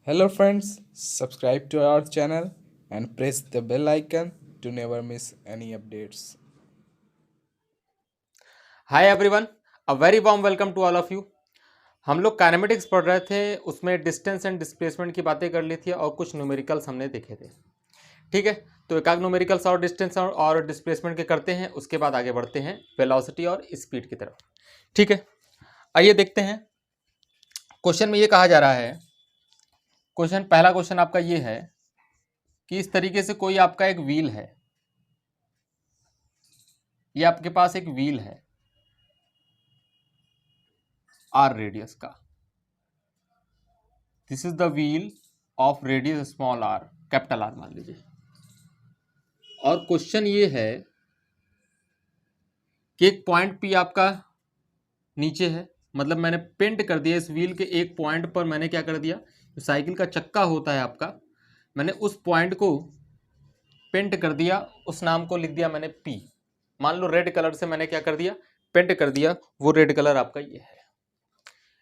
Hello friends, subscribe to our channel and press the bell icon to never miss any updates. Hi everyone, a very warm welcome to all of you. हम लोग kinematics पढ़ रहे थे, उसमें distance and displacement की बातें कर ली थी और कुछ न्यूमेरिकल्स हमने देखे थे। ठीक है, तो एक आध न्यूमेरिकल्स और डिस्टेंस और डिस्प्लेसमेंट के करते हैं, उसके बाद आगे बढ़ते हैं वेलोसिटी और स्पीड की तरफ। ठीक है, आइए देखते हैं। क्वेश्चन में ये कहा जा रहा है, पहला क्वेश्चन आपका ये है कि इस तरीके से कोई आपका एक व्हील है, ये आपके पास एक व्हील है आर रेडियस का। This is the wheel of radius small R, capital R मान लीजिए। और क्वेश्चन ये है कि एक पॉइंट पी आपका नीचे है, मतलब मैंने पेंट कर दिया इस व्हील के एक पॉइंट पर। मैंने क्या कर दिया, जो साइकिल का चक्का होता है आपका, मैंने उस पॉइंट को पेंट कर दिया, उस नाम को लिख दिया मैंने पी। मान लो रेड कलर से मैंने क्या कर दिया, पेंट कर दिया। वो रेड कलर आपका ये है,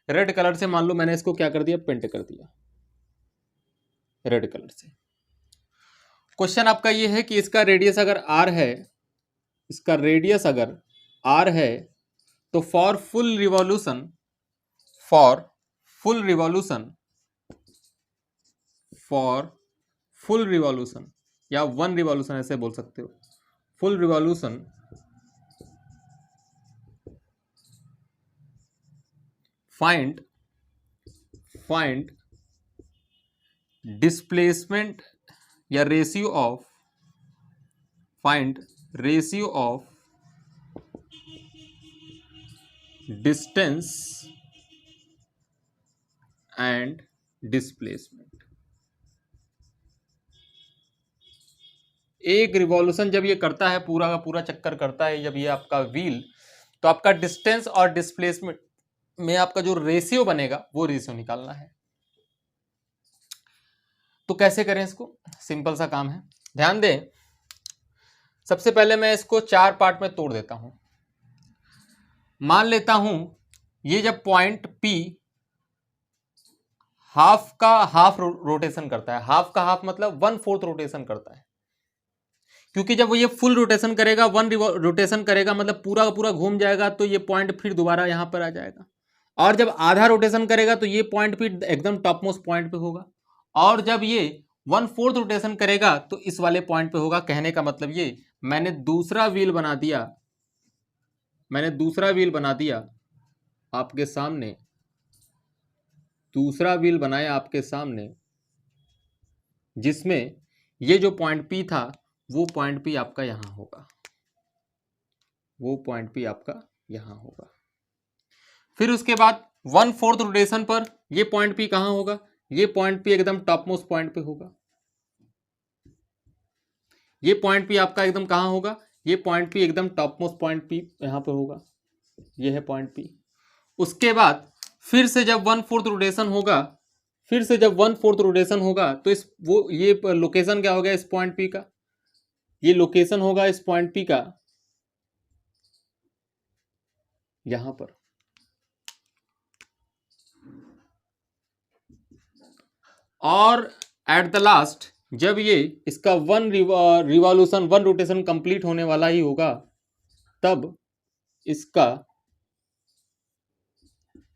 रेड कलर से मान लो मैंने इसको क्या कर दिया, पेंट कर दिया रेड कलर से। क्वेश्चन आपका ये है कि इसका रेडियस अगर आर है, इसका रेडियस अगर आर है, तो for full revolution, for full revolution, for full revolution या वन रिवॉल्यूशन ऐसे बोल सकते हो, full revolution find find displacement या ratio of, find ratio of distance and displacement. एक रिवॉल्यूशन जब ये करता है, पूरा का पूरा चक्कर करता है जब ये आपका व्हील, तो आपका डिस्टेंस और डिस्प्लेसमेंट में आपका जो रेशियो बनेगा वो रेशियो निकालना है। तो कैसे करें इसको, सिंपल सा काम है, ध्यान दें। सबसे पहले मैं इसको चार पार्ट में तोड़ देता हूं। मान लेता हूं ये जब पॉइंट पी हाफ का हाफ रोटेशन करता है, हाफ का हाफ मतलब 1/4 रोटेशन करता है, क्योंकि जब वो ये फुल रोटेशन करेगा, वन रोटेशन करेगा मतलब पूरा का पूरा घूम जाएगा, तो ये पॉइंट फिर दोबारा यहां पर आ जाएगा। और जब आधा रोटेशन करेगा तो ये पॉइंट फिर एकदम टॉप मोस्ट पॉइंट पे होगा। और जब ये 1/4 रोटेशन करेगा तो इस वाले पॉइंट पे होगा। कहने का मतलब ये, मैंने दूसरा व्हील बना दिया, मैंने दूसरा व्हील बना दिया आपके सामने, दूसरा व्हील बनाया आपके सामने, जिसमें ये जो पॉइंट पी था वो पॉइंट पी आपका यहां होगा, वो पॉइंट पी आपका यहां होगा। फिर उसके बाद 1/4 रोटेशन पर ये पॉइंट पी कहां होगा, ये पॉइंट पी एकदम टॉप मोस्ट पॉइंट पे होगा। ये पॉइंट पी आपका एकदम कहां होगा, ये पॉइंट पी एकदम टॉप मोस्ट पॉइंट पी यहां पे होगा, ये है पॉइंट पी। उसके बाद फिर से जब 1/4 रोटेशन होगा, फिर से जब 1/4 रोटेशन होगा तो इस वो ये लोकेशन क्या हो गया इस पॉइंट पी का, ये लोकेशन होगा इस पॉइंट पी का यहां पर। और एट द लास्ट जब ये इसका one revolution, one rotation complete होने वाला ही होगा, तब इसका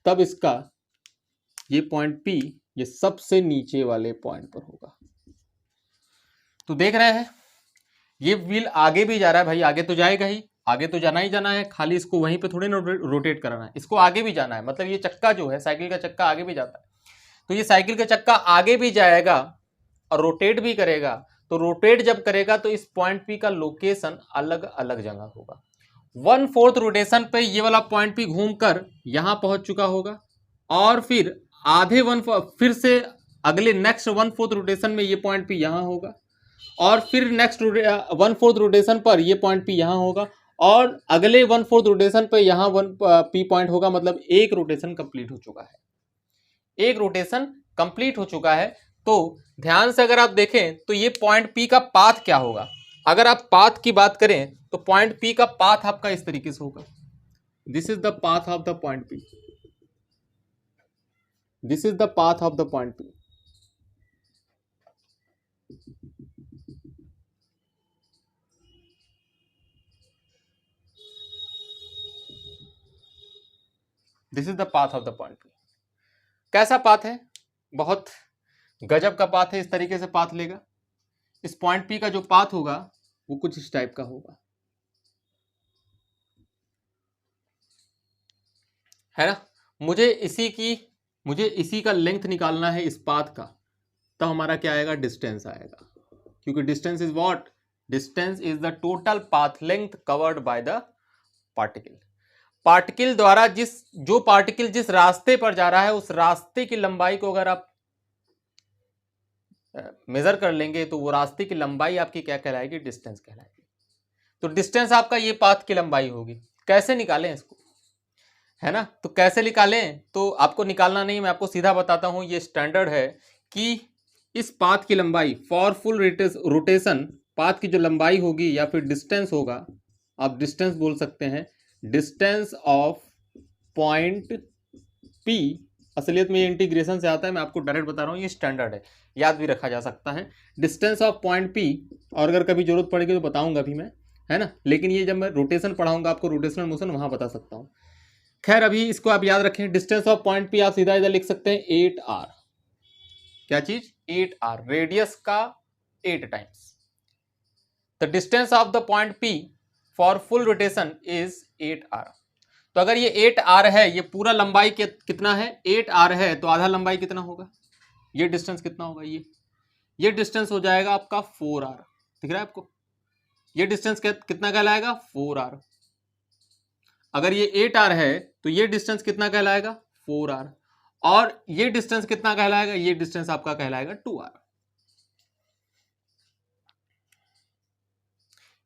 तब इसका ये पॉइंट पी ये सबसे नीचे वाले पॉइंट पर होगा। तो देख रहे हैं ये व्हील आगे भी जा रहा है भाई, आगे तो जाएगा ही, आगे तो जाना ही जाना है, खाली इसको वहीं पे थोड़े ना रोटेट कराना है, इसको आगे भी जाना है। मतलब ये चक्का जो है, साइकिल का चक्का आगे भी जाता है, तो ये साइकिल का चक्का आगे भी जाएगा और रोटेट भी करेगा। तो रोटेट जब करेगा तो इस पॉइंट पी का लोकेशन अलग अलग जगह होगा। 1/4 रोटेशन पे ये वाला पॉइंट पी घूमकर यहां पहुंच चुका होगा, और फिर आधे फिर से अगले नेक्स्ट 1/4 रोटेशन में ये पॉइंट पी यहां होगा, और फिर नेक्स्ट 1/4 रोटेशन पर ये पॉइंट पी यहां होगा, और अगले 1/4 रोटेशन पे यहां वन पी पॉइंट होगा। मतलब एक रोटेशन कंप्लीट हो चुका है, एक रोटेशन कंप्लीट हो चुका है। तो ध्यान से अगर आप देखें तो ये पॉइंट पी का पाथ क्या होगा, अगर आप पाथ की बात करें तो पॉइंट पी का पाथ आपका इस तरीके से होगा। This is the path of the point P, this is the path of the point P. This is the path of the point P. कैसा पाथ है? बहुत गजब का पाथ है। इस तरीके से पाथ लेगा। इस पॉइंट पी का जो पाथ होगा वो कुछ इस टाइप का होगा, है ना। मुझे इसी का लेंथ निकालना है इस पाथ का, तो हमारा क्या आएगा? डिस्टेंस आएगा, क्योंकि distance is what? Distance is the total path length covered by the particle. Particle द्वारा जो पार्टिकल जिस रास्ते पर जा रहा है उस रास्ते की लंबाई को अगर आप मेजर कर लेंगे तो वो रास्ते की लंबाई आपकी क्या कहलाएगी? डिस्टेंस कहलाएगी। तो डिस्टेंस आपका ये पाथ की लंबाई होगी। कैसे निकालें इसको, है ना। तो कैसे निकालें? तो आपको निकालना नहीं, मैं आपको सीधा बताता हूं। ये स्टैंडर्ड है कि इस पाथ की लंबाई फॉर फुल रोटेशन, पाथ की जो लंबाई होगी या फिर डिस्टेंस होगा, आप डिस्टेंस बोल सकते हैं, डिस्टेंस ऑफ पॉइंट पी। असलियत में ये इंटीग्रेशन से आता है, मैं आपको डायरेक्ट बता रहा हूँ, ये स्टैंडर्ड है, याद भी रखा जा सकता है। डिस्टेंस ऑफ पॉइंट पी, और अगर कभी जरूरत पड़ेगी तो बताऊंगा भी मैं, है ना। लेकिन ये जब मैं रोटेशन पढ़ाऊंगा आपको, रोटेशनल मोशन, वहां बता सकता हूँ। खैर अभी इसको आप याद रखें। डिस्टेंस ऑफ पॉइंट पी आप सीधा इधर लिख सकते हैं 8r। क्या चीज? 8r, रेडियस का 8 times. The distance of the point P for full rotation is 8r। तो अगर ये 8r है, ये पूरा लंबाई कितना है? 8r है, तो आधा लंबाई कितना होगा? ये डिस्टेंस कितना होगा? ये डिस्टेंस हो जाएगा आपका 4r। दिख रहा है आपको? ये डिस्टेंस कितना कहलाएगा? 4r। अगर ये 8r है तो ये डिस्टेंस कितना कहलाएगा? 4r। और ये डिस्टेंस कितना कहलाएगा? ये डिस्टेंस आपका कहलाएगा 2r।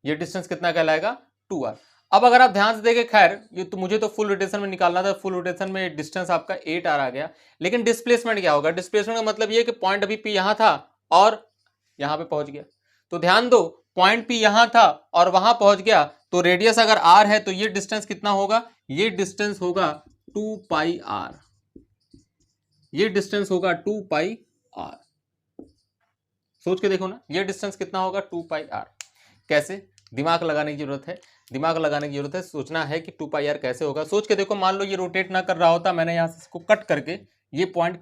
ये डिस्टेंस कितना कहलाएगा? 2r। अब अगर आप ध्यान से देखें, खैर ये तो मुझे तो फुल रोटेशन में निकालना था, फुल रोटेशन में डिस्टेंस आपका 8r आ गया, लेकिन डिस्प्लेसमेंट क्या होगा? डिस्प्लेसमेंट का मतलब ये कि पॉइंट अभी पी यहां था और यहां पे पहुंच गया। तो ध्यान दो, पॉइंट पी यहां था और वहां पहुंच गया, तो रेडियस अगर r है तो ये डिस्टेंस कितना होगा? ये डिस्टेंस होगा 2πr। ये डिस्टेंस होगा 2πr। सोच के देखो ना, ये डिस्टेंस कितना होगा? 2πr। कैसे? दिमाग लगाने की जरूरत है, दिमाग लगाने की जरूरत है, सोचना है कि 2πr कैसे होगा। सोच के देखो, मान लो ये रोटेट ना कर रहा होता, मैंने यहां से इसको कट करके ये पॉइंट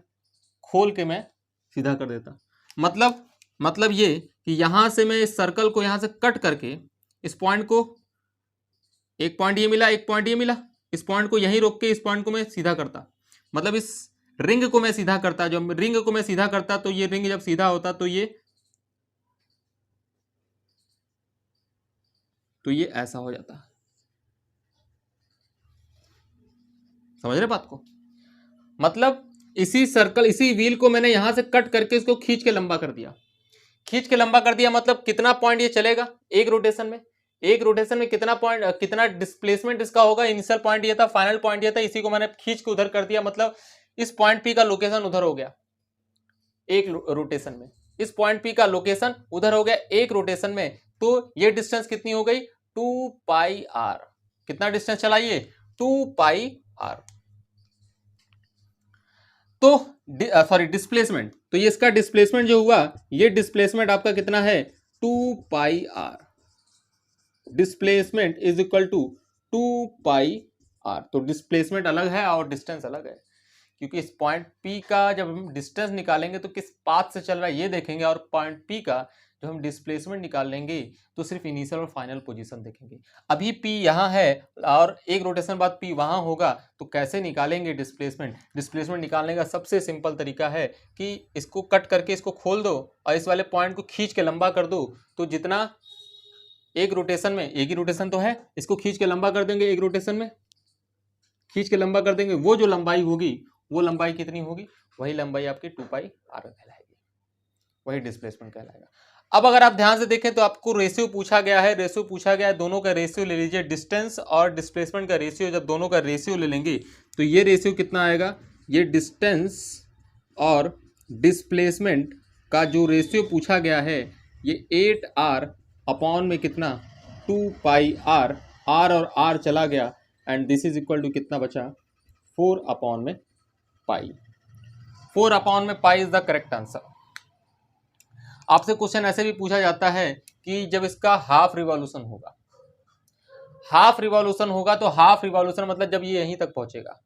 खोल के मैं सीधा कर देता। मतलब ये कि यहां से मैं इस सर्कल को यहां से कट करके इस पॉइंट को, एक पॉइंट ये मिला, एक पॉइंट ये मिला, इस पॉइंट को यहीं रोक के इस पॉइंट को मैं सीधा करता। मतलब इस रिंग को मैं सीधा करता। जब रिंग को मैं सीधा करता तो ये रिंग जब सीधा होता तो ये ऐसा हो जाता। समझ रहे बात को? मतलब इसी सर्कल, इसी व्हील को मैंने यहां से कट करके इसको खींच के लंबा कर दिया। खींच के लंबा कर दिया मतलब कितना पॉइंट ये चलेगा एक रोटेशन में? एक रोटेशन में कितना पॉइंट, कितना डिस्प्लेसमेंट इसका होगा? इनिशियल पॉइंट ये था, फाइनल पॉइंट ये था, इसी को मैंने खींच के उधर कर दिया। मतलब इस पॉइंट पी का लोकेशन उधर हो गया एक रोटेशन में, इस पॉइंट पी का लोकेशन उधर हो गया एक रोटेशन में। तो ये डिस्टेंस कितनी हो गई? 2πr। कितना डिस्टेंस चला ये? 2πr। तो सॉरी, डिस्प्लेसमेंट, तो ये इसका डिस्प्लेसमेंट जो हुआ, ये डिस्प्लेसमेंट आपका कितना है? 2πr। Displacement is equal to 2πr। तो डिस्प्लेसमेंट अलग है और डिस्टेंस अलग है, क्योंकि इस पॉइंट P का जब हम डिस्टेंस निकालेंगे तो किस पाथ से चल रहा है ये देखेंगे, और पॉइंट P का जब हम डिस्प्लेसमेंट निकालेंगे तो सिर्फ इनिशियल और फाइनल पोजीशन देखेंगे। अभी P यहाँ है और एक रोटेशन बाद P वहाँ होगा, तो कैसे निकालेंगे डिस्प्लेसमेंट? डिस्प्लेसमेंट निकालने का सबसे सिंपल तरीका है कि इसको कट करके इसको खोल दो और इस वाले पॉइंट को खींच के लंबा कर दो। तो जितना एक रोटेशन में, एक ही रोटेशन तो है, इसको खींच के लंबा कर देंगे, एक रोटेशन में खींच के लंबा कर देंगे, वो जो लंबाई होगी वो लंबाई कितनी होगी? वही लंबाई आपकी 2πr कहलाएगी, वही डिस्प्लेसमेंट कहलाएगा। अब अगर आप ध्यान से देखें तो आपको रेशियो पूछा गया है, रेशियो पूछा गया है, दोनों का रेशियो ले लीजिए। डिस्टेंस और डिस्प्लेसमेंट का रेशियो, जब दोनों का रेशियो ले लेंगे तो ये रेशियो कितना आएगा? ये डिस्टेंस और डिस्प्लेसमेंट का जो रेशियो पूछा गया है, ये 8r अपॉन में कितना? 2πr। r और r चला गया, and this is equal to कितना बचा? 4 अपॉन में पाई। 4 अपॉन में पाई इज द करेक्ट आंसर। आपसे क्वेश्चन ऐसे भी पूछा जाता है कि जब इसका हाफ रिवॉल्यूशन होगा, हाफ रिवॉल्यूशन होगा तो हाफ रिवॉल्यूशन मतलब जब ये यहीं तक पहुंचेगा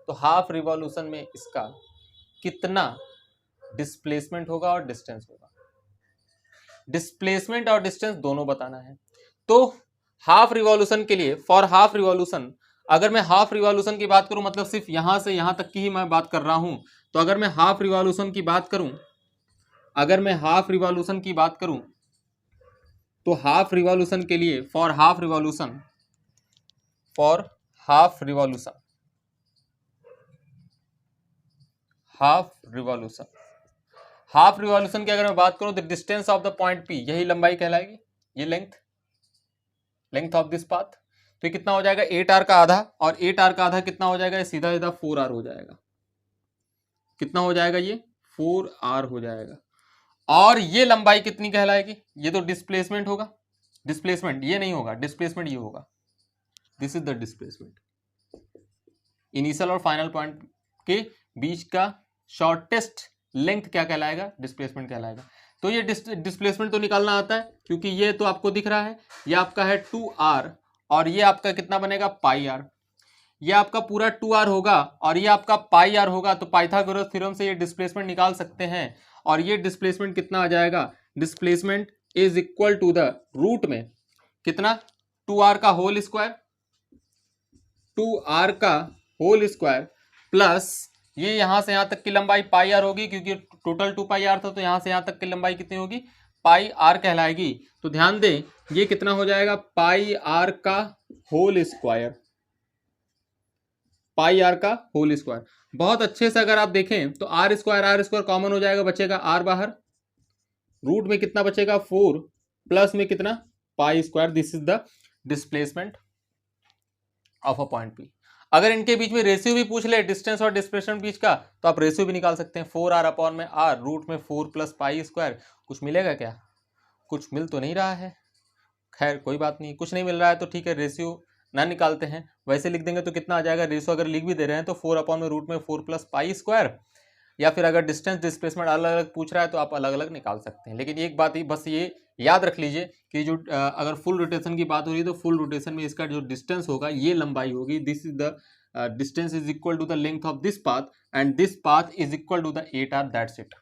तो हाफ रिवॉल्यूशन में इसका कितना डिस्प्लेसमेंट होगा और डिस्टेंस होगा। डिस्प्लेसमेंट और डिस्टेंस दोनों बताना है। तो हाफ रिवॉल्यूशन के लिए, फॉर हाफ रिवॉल्यूशन, अगर मैं हाफ रिवॉल्यूशन की बात करूं मतलब सिर्फ यहां से यहां तक की ही मैं बात कर रहा हूं, तो अगर मैं हाफ रिवॉल्यूशन की बात करूं, अगर मैं हाफ रिवॉल्यूशन की बात करूं तो हाफ रिवॉल्यूशन के लिए, for half revolution, for half revolution, half revolution, half revolution की अगर मैं बात करूं तो distance of the point P, यही लंबाई कहलाएगी, ये लेंथ ऑफ दिस पाथ। तो कितना हो जाएगा 8r का आधा, और 8r का आधा कितना हो जाएगा, सीधा सीधा 4r हो जाएगा। कितना हो जाएगा, ये 4r हो जाएगा। और ये लंबाई कितनी कहलाएगी, ये तो डिस्प्लेसमेंट होगा, डिस्प्लेसमेंट ये नहीं होगा, डिस्प्लेसमेंट ये होगा, this is the displacement. Initial और फाइनल पॉइंट के बीच का शॉर्टेस्ट लेंथ क्या कहलाएगा, डिस्प्लेसमेंट कहलाएगा। तो ये डिस्प्लेसमेंट तो निकालना आता है, क्योंकि ये तो आपको दिख रहा है, ये आपका है 2r और ये आपका कितना बनेगा पाई आर। ये आपका पूरा 2r होगा और ये आपका पाई आर होगा। तो पाइथागोरस थ्योरम से ये डिस्प्लेसमेंट निकाल सकते हैं, और ये डिस्प्लेसमेंट कितना आ जाएगा, displacement is equal to the root में कितना, 2r का होल स्क्वायर, 2r का होल स्क्वायर प्लस ये यहां से यहां तक की लंबाई पाई आर होगी, क्योंकि टोटल 2 पाई आर था, तो यहां से यहां तक की लंबाई कितनी होगी, पाई आर कहलाएगी। तो ध्यान दें ये कितना हो जाएगा, पाई आर का होल स्क्वायर, पाई आर का होल स्क्वायर। बहुत अच्छे से अगर आप देखें तो आर स्क्वायर कॉमन हो जाएगा, बचेगा आर बाहर, रूट में कितना बचेगा 4 प्लस में कितना pi square. This is the displacement of a point P. अगर इनके बीच में रेशियो भी पूछ ले डिस्टेंस और डिस्प्लेसमेंट बीच का, तो आप रेशियो भी निकाल सकते हैं, 4r अपॉन में r, रूट में 4 प्लस पाई स्क्वायर। कुछ मिलेगा क्या, कुछ मिल तो नहीं रहा है, खैर कोई बात नहीं, कुछ नहीं मिल रहा है तो ठीक है, रेशियो ना निकालते हैं, वैसे लिख देंगे तो कितना आ जाएगा, रेशियो अगर लिख भी दे रहे हैं तो 4 अपॉन में रूट में 4 प्लस पाई स्क्वायर, या फिर अगर डिस्टेंस डिस्प्लेसमेंट अलग अलग पूछ रहा है तो आप अलग अलग निकाल सकते हैं। लेकिन एक बात ही बस ये याद रख लीजिए कि जो अगर फुल रोटेशन की बात हो रही है तो फुल रोटेशन में इसका जो डिस्टेंस होगा ये लंबाई होगी, this is the distance is equal to the length of this path and this path is equal to the 8r, that's it.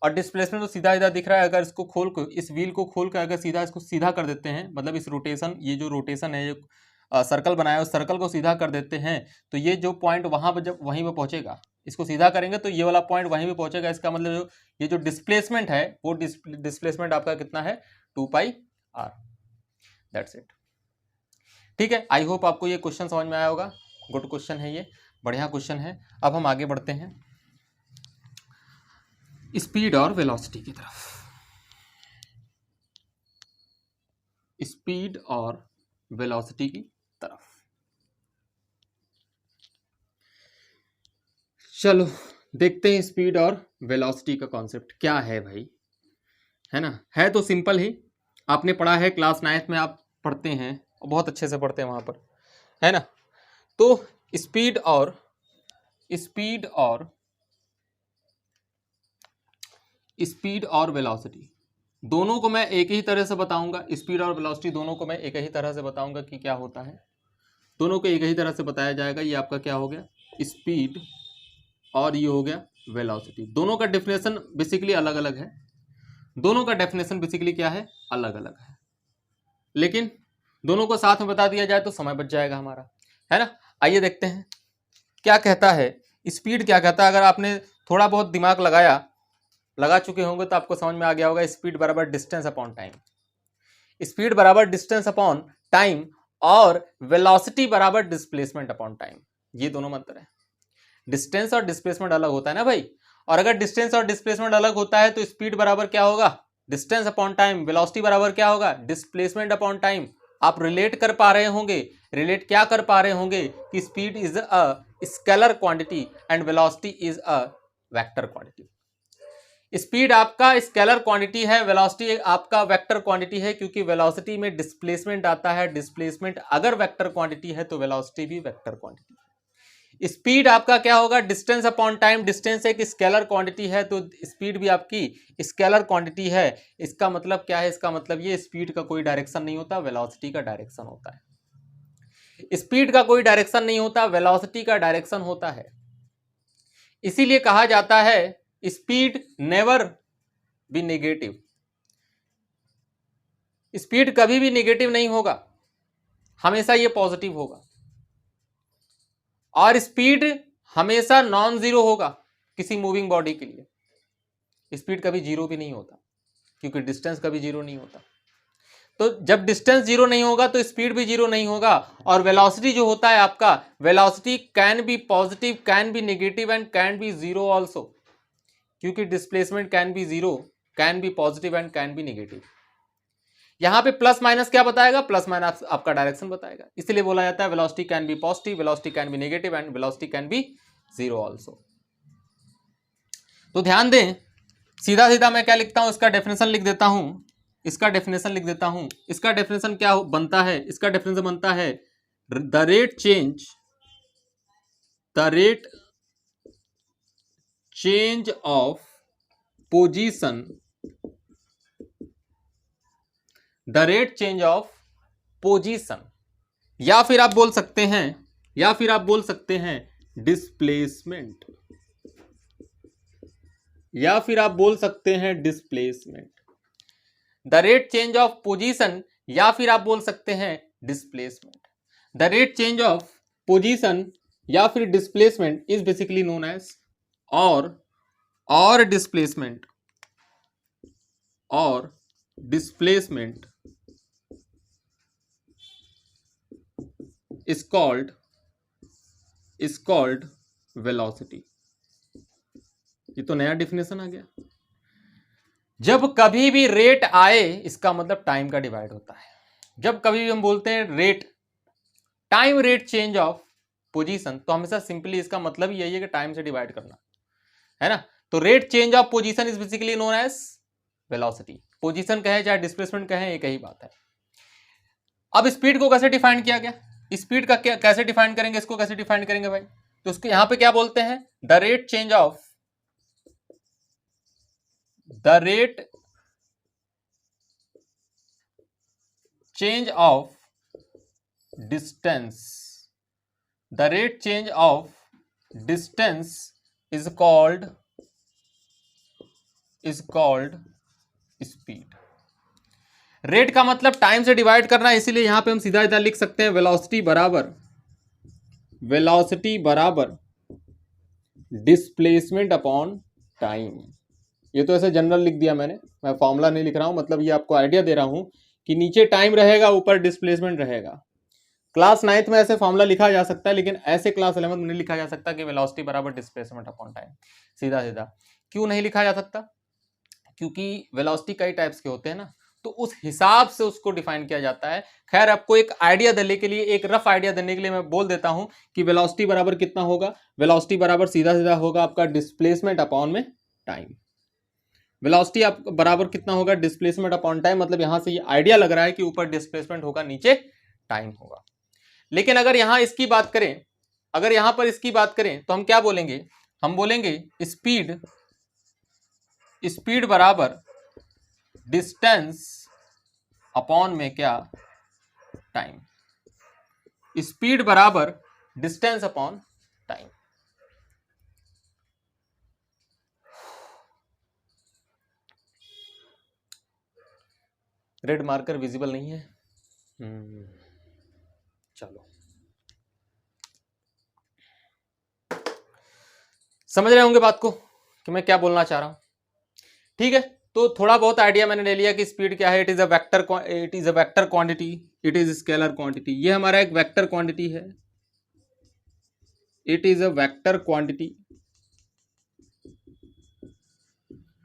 और डिस्प्लेसमेंट तो सीधा सीधा दिख रहा है, अगर इसको खोल कर, इस व्हील को खोल कर अगर सीधा इसको सीधा कर देते हैं, मतलब इस रोटेशन, ये जो रोटेशन है, ये सर्कल बनाया उस सर्कल को सीधा कर देते हैं, तो ये जो पॉइंट वहां पर जब वहीं पर पहुंचेगा, इसको सीधा करेंगे तो ये वाला पॉइंट वहीं पे पहुंचेगा। इसका मतलब जो ये जो डिस्प्लेसमेंट है वो डिस्प्लेसमेंट आपका कितना है 2 पाई आर, दैट्स इट। ठीक है, आई होप आपको ये क्वेश्चन समझ में आया होगा। गुड क्वेश्चन है, ये बढ़िया क्वेश्चन है। अब हम आगे बढ़ते हैं स्पीड और वेलोसिटी की तरफ। स्पीड और वेलोसिटी की तरफ चलो देखते हैं स्पीड और वेलोसिटी का कॉन्सेप्ट क्या है भाई, है ना। है तो सिंपल ही, आपने पढ़ा है क्लास 9th में, आप पढ़ते हैं और बहुत अच्छे से पढ़ते हैं वहां पर, है ना। तो स्पीड और वेलोसिटी दोनों को मैं एक ही तरह से बताऊंगा, स्पीड और वेलोसिटी दोनों को मैं एक ही तरह से बताऊंगा कि क्या होता है, दोनों को एक ही तरह से बताया जाएगा। ये आपका क्या हो गया, स्पीड, और ये हो गया वेलोसिटी। दोनों का डेफिनेशन बेसिकली अलग अलग है, दोनों का डेफिनेशन बेसिकली क्या है, अलग अलग है, लेकिन दोनों को साथ में बता दिया जाए तो समय बच जाएगा हमारा, है ना। आइए देखते हैं क्या कहता है स्पीड, क्या कहता है। अगर आपने थोड़ा बहुत दिमाग लगा चुके होंगे तो आपको समझ में आ गया होगा, स्पीड बराबर डिस्टेंस अपॉन टाइम, स्पीड बराबर डिस्टेंस अपॉन टाइम, और वेलोसिटी बराबर डिस्प्लेसमेंट अपॉन टाइम। ये दोनों मंत्र है। डिस्टेंस और डिस्प्लेसमेंट अलग होता है ना भाई, और अगर डिस्टेंस और डिस्प्लेसमेंट अलग होता है तो स्पीड बराबर क्या होगा, डिस्टेंस अपॉन टाइम, वेलोसिटी बराबर क्या होगा, डिस्प्लेसमेंट अपॉन टाइम। आप रिलेट कर पा रहे होंगे, रिलेट क्या कर पा रहे होंगे कि speed is a scalar quantity and velocity is a vector quantity. Speed आपका स्केलर क्वांटिटी है, वेलोसिटी आपका वेक्टर क्वांटिटी है, क्योंकि वेलोसिटी में डिस्प्लेसमेंट आता है, डिस्प्लेसमेंट अगर वेक्टर क्वांटिटी है तो वेलोसिटी भी वेक्टर क्वांटिटी है। स्पीड आपका क्या होगा, डिस्टेंस अपॉन टाइम। डिस्टेंस एक स्केलर क्वांटिटी है तो स्पीड भी आपकी स्केलर क्वांटिटी है। इसका मतलब क्या है, इसका मतलब ये स्पीड का कोई डायरेक्शन नहीं होता, वेलोसिटी का डायरेक्शन होता है। स्पीड का कोई डायरेक्शन नहीं होता, वेलोसिटी का डायरेक्शन होता है। इसीलिए कहा जाता है speed never be negative. Speed कभी भी नेगेटिव नहीं होगा, हमेशा ये पॉजिटिव होगा। और स्पीड हमेशा नॉन जीरो होगा किसी मूविंग बॉडी के लिए। स्पीड कभी जीरो भी नहीं होता क्योंकि डिस्टेंस कभी जीरो नहीं होता। तो जब डिस्टेंस जीरो नहीं होगा तो स्पीड भी जीरो नहीं होगा। और वेलोसिटी जो होता है आपका, velocity can be positive, can be negative and can be zero also, क्योंकि displacement can be zero, can be positive and can be negative. यहां पे प्लस माइनस क्या बताएगा, प्लस माइनस आपका डायरेक्शन बताएगा। इसलिए बोला जाता है velocity can be positive, velocity can be negative and velocity can be zero also. तो ध्यान दें, सीधा सीधा मैं क्या लिखता हूं, इसका डेफिनेशन लिख देता हूं। इसका डेफिनेशन लिख देता हूं। इसका डेफिनेशन क्या बनता है, इसका डेफिनेशन बनता है the rate change of position, the rate change of position, या फिर आप बोल सकते हैं डिस्प्लेसमेंट, या फिर आप बोल सकते हैं displacement. The rate change of position या फिर आप बोल सकते हैं displacement. The rate change of position या फिर displacement is basically known as और डिस्प्लेसमेंट is called velocity। ये तो नया डेफिनेशन आ गया। जब कभी भी रेट आए इसका मतलब टाइम का डिवाइड होता है। जब कभी भी हम बोलते हैं rate, time rate change of position, तो हमेशा सिंपली इसका मतलब यही है कि टाइम से डिवाइड करना है ना। तो rate change of position is basically known as velocity. Position कहे चाहे डिस्प्लेसमेंट कहे, एक ही बात है। अब स्पीड को कैसे डिफाइन किया गया, स्पीड का कैसे डिफाइन करेंगे, इसको कैसे डिफाइन करेंगे भाई, तो उसको यहां पे क्या बोलते हैं, the rate change of distance, the rate change of distance is called speed. Rate का मतलब टाइम से डिवाइड करना है, इसीलिए यहां पे हम सीधा सीधा लिख सकते हैं वेलोसिटी बराबर डिस्प्लेसमेंट अपॉन टाइम। ये तो ऐसे जनरल लिख दिया मैंने, मैं फॉर्मूला नहीं लिख रहा हूं, मतलब ये आपको आइडिया दे रहा हूं कि नीचे टाइम रहेगा, ऊपर डिस्प्लेसमेंट रहेगा। क्लास 9th में ऐसे फॉर्मूला लिखा जा सकता है, लेकिन ऐसे क्लास 11th में नहीं लिखा जा सकता कि वेलोसिटी बराबर डिस्प्लेसमेंट अपॉन टाइम। सीधा सीधा क्यों नहीं लिखा जा सकता, क्योंकि वेलोसिटी कई टाइप्स के होते हैं ना, तो उस हिसाब से उसको डिफाइन किया जाता है। खैर, आपको एक आइडिया देने के लिए, एक रफ आइडिया देने के लिए मैं बोल देता हूं कि वेलोसिटी बराबर कितना होगा। वेलोसिटी बराबर सीधा सीधा होगा आपका डिस्प्लेसमेंट अपॉन में टाइम। वेलोसिटी आप बराबर कितना होगा, डिस्प्लेसमेंट अपॉन टाइम, मतलब यहां से ये आइडिया लग रहा है कि ऊपर डिस्प्लेसमेंट होगा, नीचे टाइम होगा। लेकिन अगर यहां इसकी बात करें, अगर यहां पर इसकी बात करें तो हम क्या बोलेंगे, हम बोलेंगे स्पीड बराबर डिस्टेंस अपॉन में क्या, टाइम। स्पीड बराबर distance upon time. Red marker visible नहीं है, चलो समझ रहे होंगे बात को कि मैं क्या बोलना चाह रहा हूं। ठीक है, तो थोड़ा बहुत आइडिया मैंने ले लिया कि स्पीड क्या है। It is a vector quantity, it is scalar quantity. ये हमारा एक वेक्टर क्वांटिटी है, it is a vector quantity.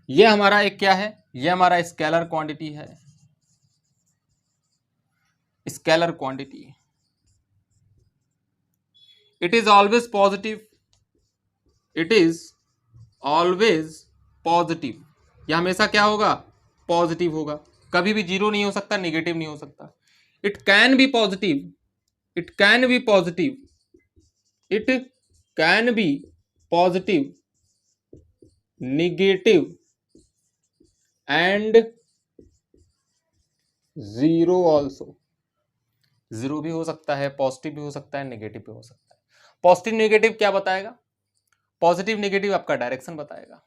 ये हमारा एक क्या है, ये हमारा स्केलर क्वांटिटी है, scalar quantity. It is always positive, it is always positive. यह हमेशा क्या होगा, पॉजिटिव होगा, कभी भी जीरो नहीं हो सकता, निगेटिव नहीं हो सकता। It can be positive, it can be positive, it can be positive, negative and zero also. Zero भी हो सकता है, पॉजिटिव भी हो सकता है, नेगेटिव भी हो सकता है। पॉजिटिव नेगेटिव क्या बताएगा? पॉजिटिव नेगेटिव आपका डायरेक्शन बताएगा।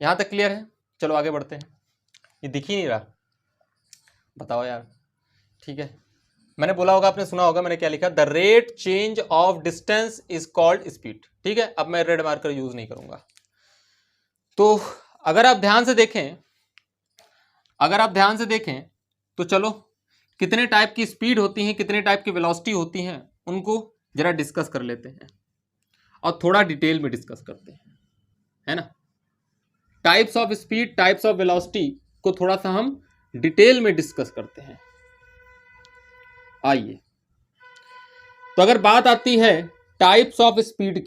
यहां तक क्लियर है? चलो आगे बढ़ते हैं। ये दिख ही नहीं रहा, बताओ यार। ठीक है, मैंने बोला होगा, आपने सुना होगा, मैंने क्या लिखा? The rate change of distance is called speed. ठीक है, अब मैं रेड मार्कर यूज नहीं करूंगा। तो अगर आप ध्यान से देखें, तो चलो कितने टाइप की स्पीड होती हैं, कितने टाइप की वेलोसिटी होती हैं, उनको जरा डिस्कस कर लेते हैं और थोड़ा डिटेल में डिस्कस करते हैं, है ना। Types of speed, types of velocity को थोड़ा सा हम डिटेल में डिस्कस करते हैं। आइए, तो अगर बात आती है टाइप्स ऑफ स्पीड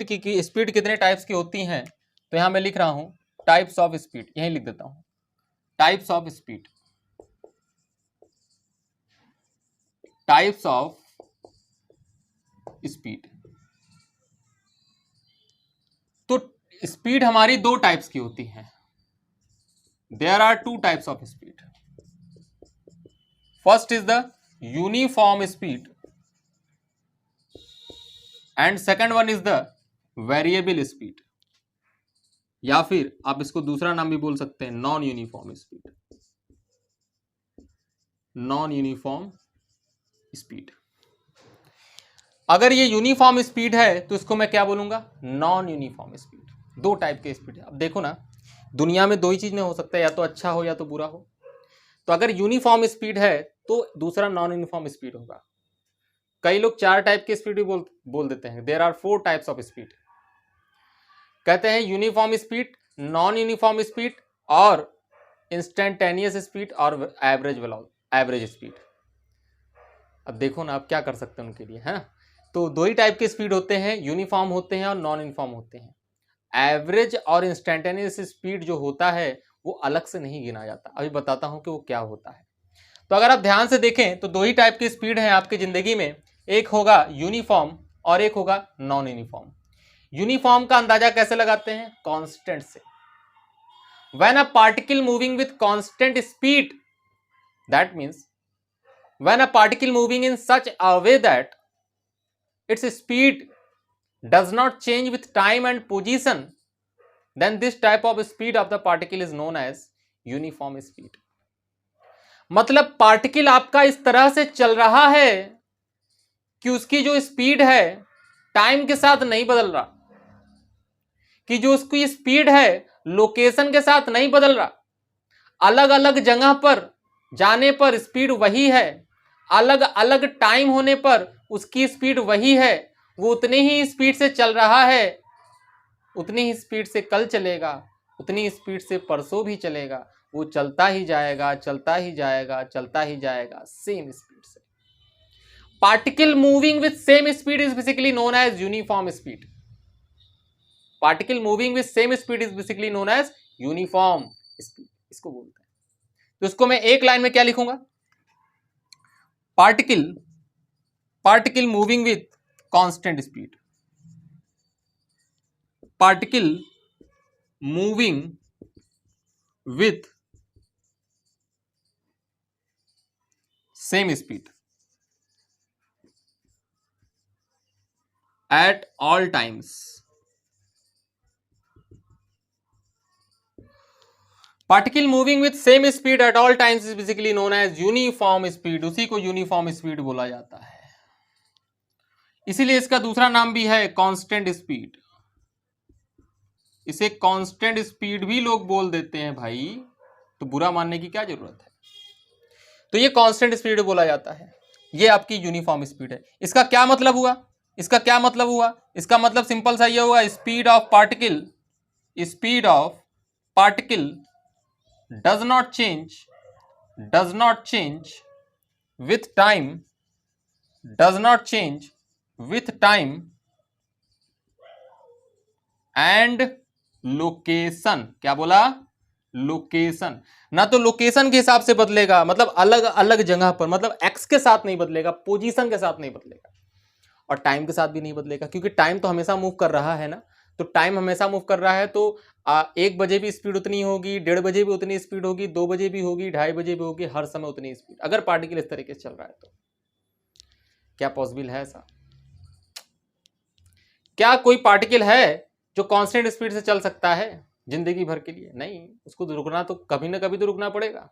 की, कि स्पीड कितने टाइप्स की होती हैं, तो यहां मैं लिख रहा हूं टाइप्स ऑफ स्पीड, यहीं लिख देता हूं, types of speed. Types of speed, तो स्पीड हमारी दो टाइप्स की होती है। There are two types of speed. First is the uniform speed and second one is the variable speed, या फिर आप इसको दूसरा नाम भी बोल सकते हैं, non uniform speed. Non uniform speed. अगर ये यूनिफॉर्म स्पीड है तो इसको मैं क्या बोलूंगा? Non uniform speed. दो टाइप के स्पीड है। अब देखो ना, दुनिया में दो ही चीज नहीं हो सकता, या तो अच्छा हो या तो बुरा हो। तो अगर यूनिफॉर्म स्पीड है तो दूसरा नॉन यूनिफॉर्म स्पीड होगा। कई लोग चार टाइप के स्पीड भी बोल देते हैं। There are 4 types of speed. कहते हैं uniform speed, non uniform speed और इंस्टेंटेनियस स्पीड और एवरेज स्पीड। अब देखो ना, आप क्या कर सकते हैं उनके लिए, है ना। तो दो ही टाइप के स्पीड होते हैं, यूनिफॉर्म होते हैं और नॉन यूनिफॉर्म होते हैं। एवरेज और इंस्टेंटेनियस स्पीड जो होता है वो अलग से नहीं गिना जाता। अभी बताता हूं कि वो क्या होता है। तो अगर आप ध्यान से देखें तो दो ही टाइप की स्पीड है आपकी जिंदगी में, एक होगा यूनिफॉर्म और एक होगा नॉन यूनिफॉर्म। यूनिफॉर्म का अंदाजा कैसे लगाते हैं? कांस्टेंट से। When a particle moving with constant speed, that means when a particle moving in such a way that its speed does not change with time and position, then this type of speed of the particle is known as uniform speed. मतलब particle आपका इस तरह से चल रहा है कि उसकी जो स्पीड है टाइम के साथ नहीं बदल रहा, कि जो उसकी स्पीड है लोकेशन के साथ नहीं बदल रहा। अलग अलग जगह पर जाने पर स्पीड वही है, अलग अलग टाइम होने पर उसकी स्पीड वही है। वो उतनी ही स्पीड से चल रहा है, उतनी ही स्पीड से कल चलेगा, उतनी स्पीड से परसों भी चलेगा। वो चलता ही जाएगा, चलता ही जाएगा, चलता ही जाएगा, सेम स्पीड से। Particle moving with same speed is basically known as uniform speed. Particle moving with same speed is basically known as uniform speed, इसको बोलते हैं। तो इसको मैं एक लाइन में क्या लिखूंगा? Particle moving with constant speed, particle moving with same speed at all times. Particle moving with same speed at all times is basically known as uniform speed. उसी को यूनिफॉर्म स्पीड बोला जाता है। इसीलिए इसका दूसरा नाम भी है कांस्टेंट स्पीड। इसे कांस्टेंट स्पीड भी लोग बोल देते हैं भाई, तो बुरा मानने की क्या जरूरत है। तो ये कांस्टेंट स्पीड बोला जाता है, ये आपकी यूनिफॉर्म स्पीड है। इसका क्या मतलब हुआ? इसका मतलब सिंपल सा ये हुआ, speed of particle does not change with time and location. क्या बोला? लोकेशन, ना तो लोकेशन के हिसाब से बदलेगा, मतलब अलग अलग जगह पर, मतलब एक्स के साथ नहीं बदलेगा, पोजीशन के साथ नहीं बदलेगा, और टाइम के साथ भी नहीं बदलेगा, क्योंकि टाइम तो हमेशा मूव कर रहा है ना। तो टाइम हमेशा मूव कर रहा है, तो 1 बजे भी स्पीड उतनी होगी, 1:30 बजे भी उतनी स्पीड होगी, 2 बजे भी होगी, 2:30 बजे भी होगी, हर समय उतनी स्पीड, अगर पार्टिकल इस तरीके से चल रहा है तो। क्या पॉसिबल है ऐसा? क्या कोई पार्टिकल है जो कांस्टेंट स्पीड से चल सकता है जिंदगी भर के लिए? नहीं, उसको तो रुकना, तो कभी ना कभी तो रुकना पड़ेगा।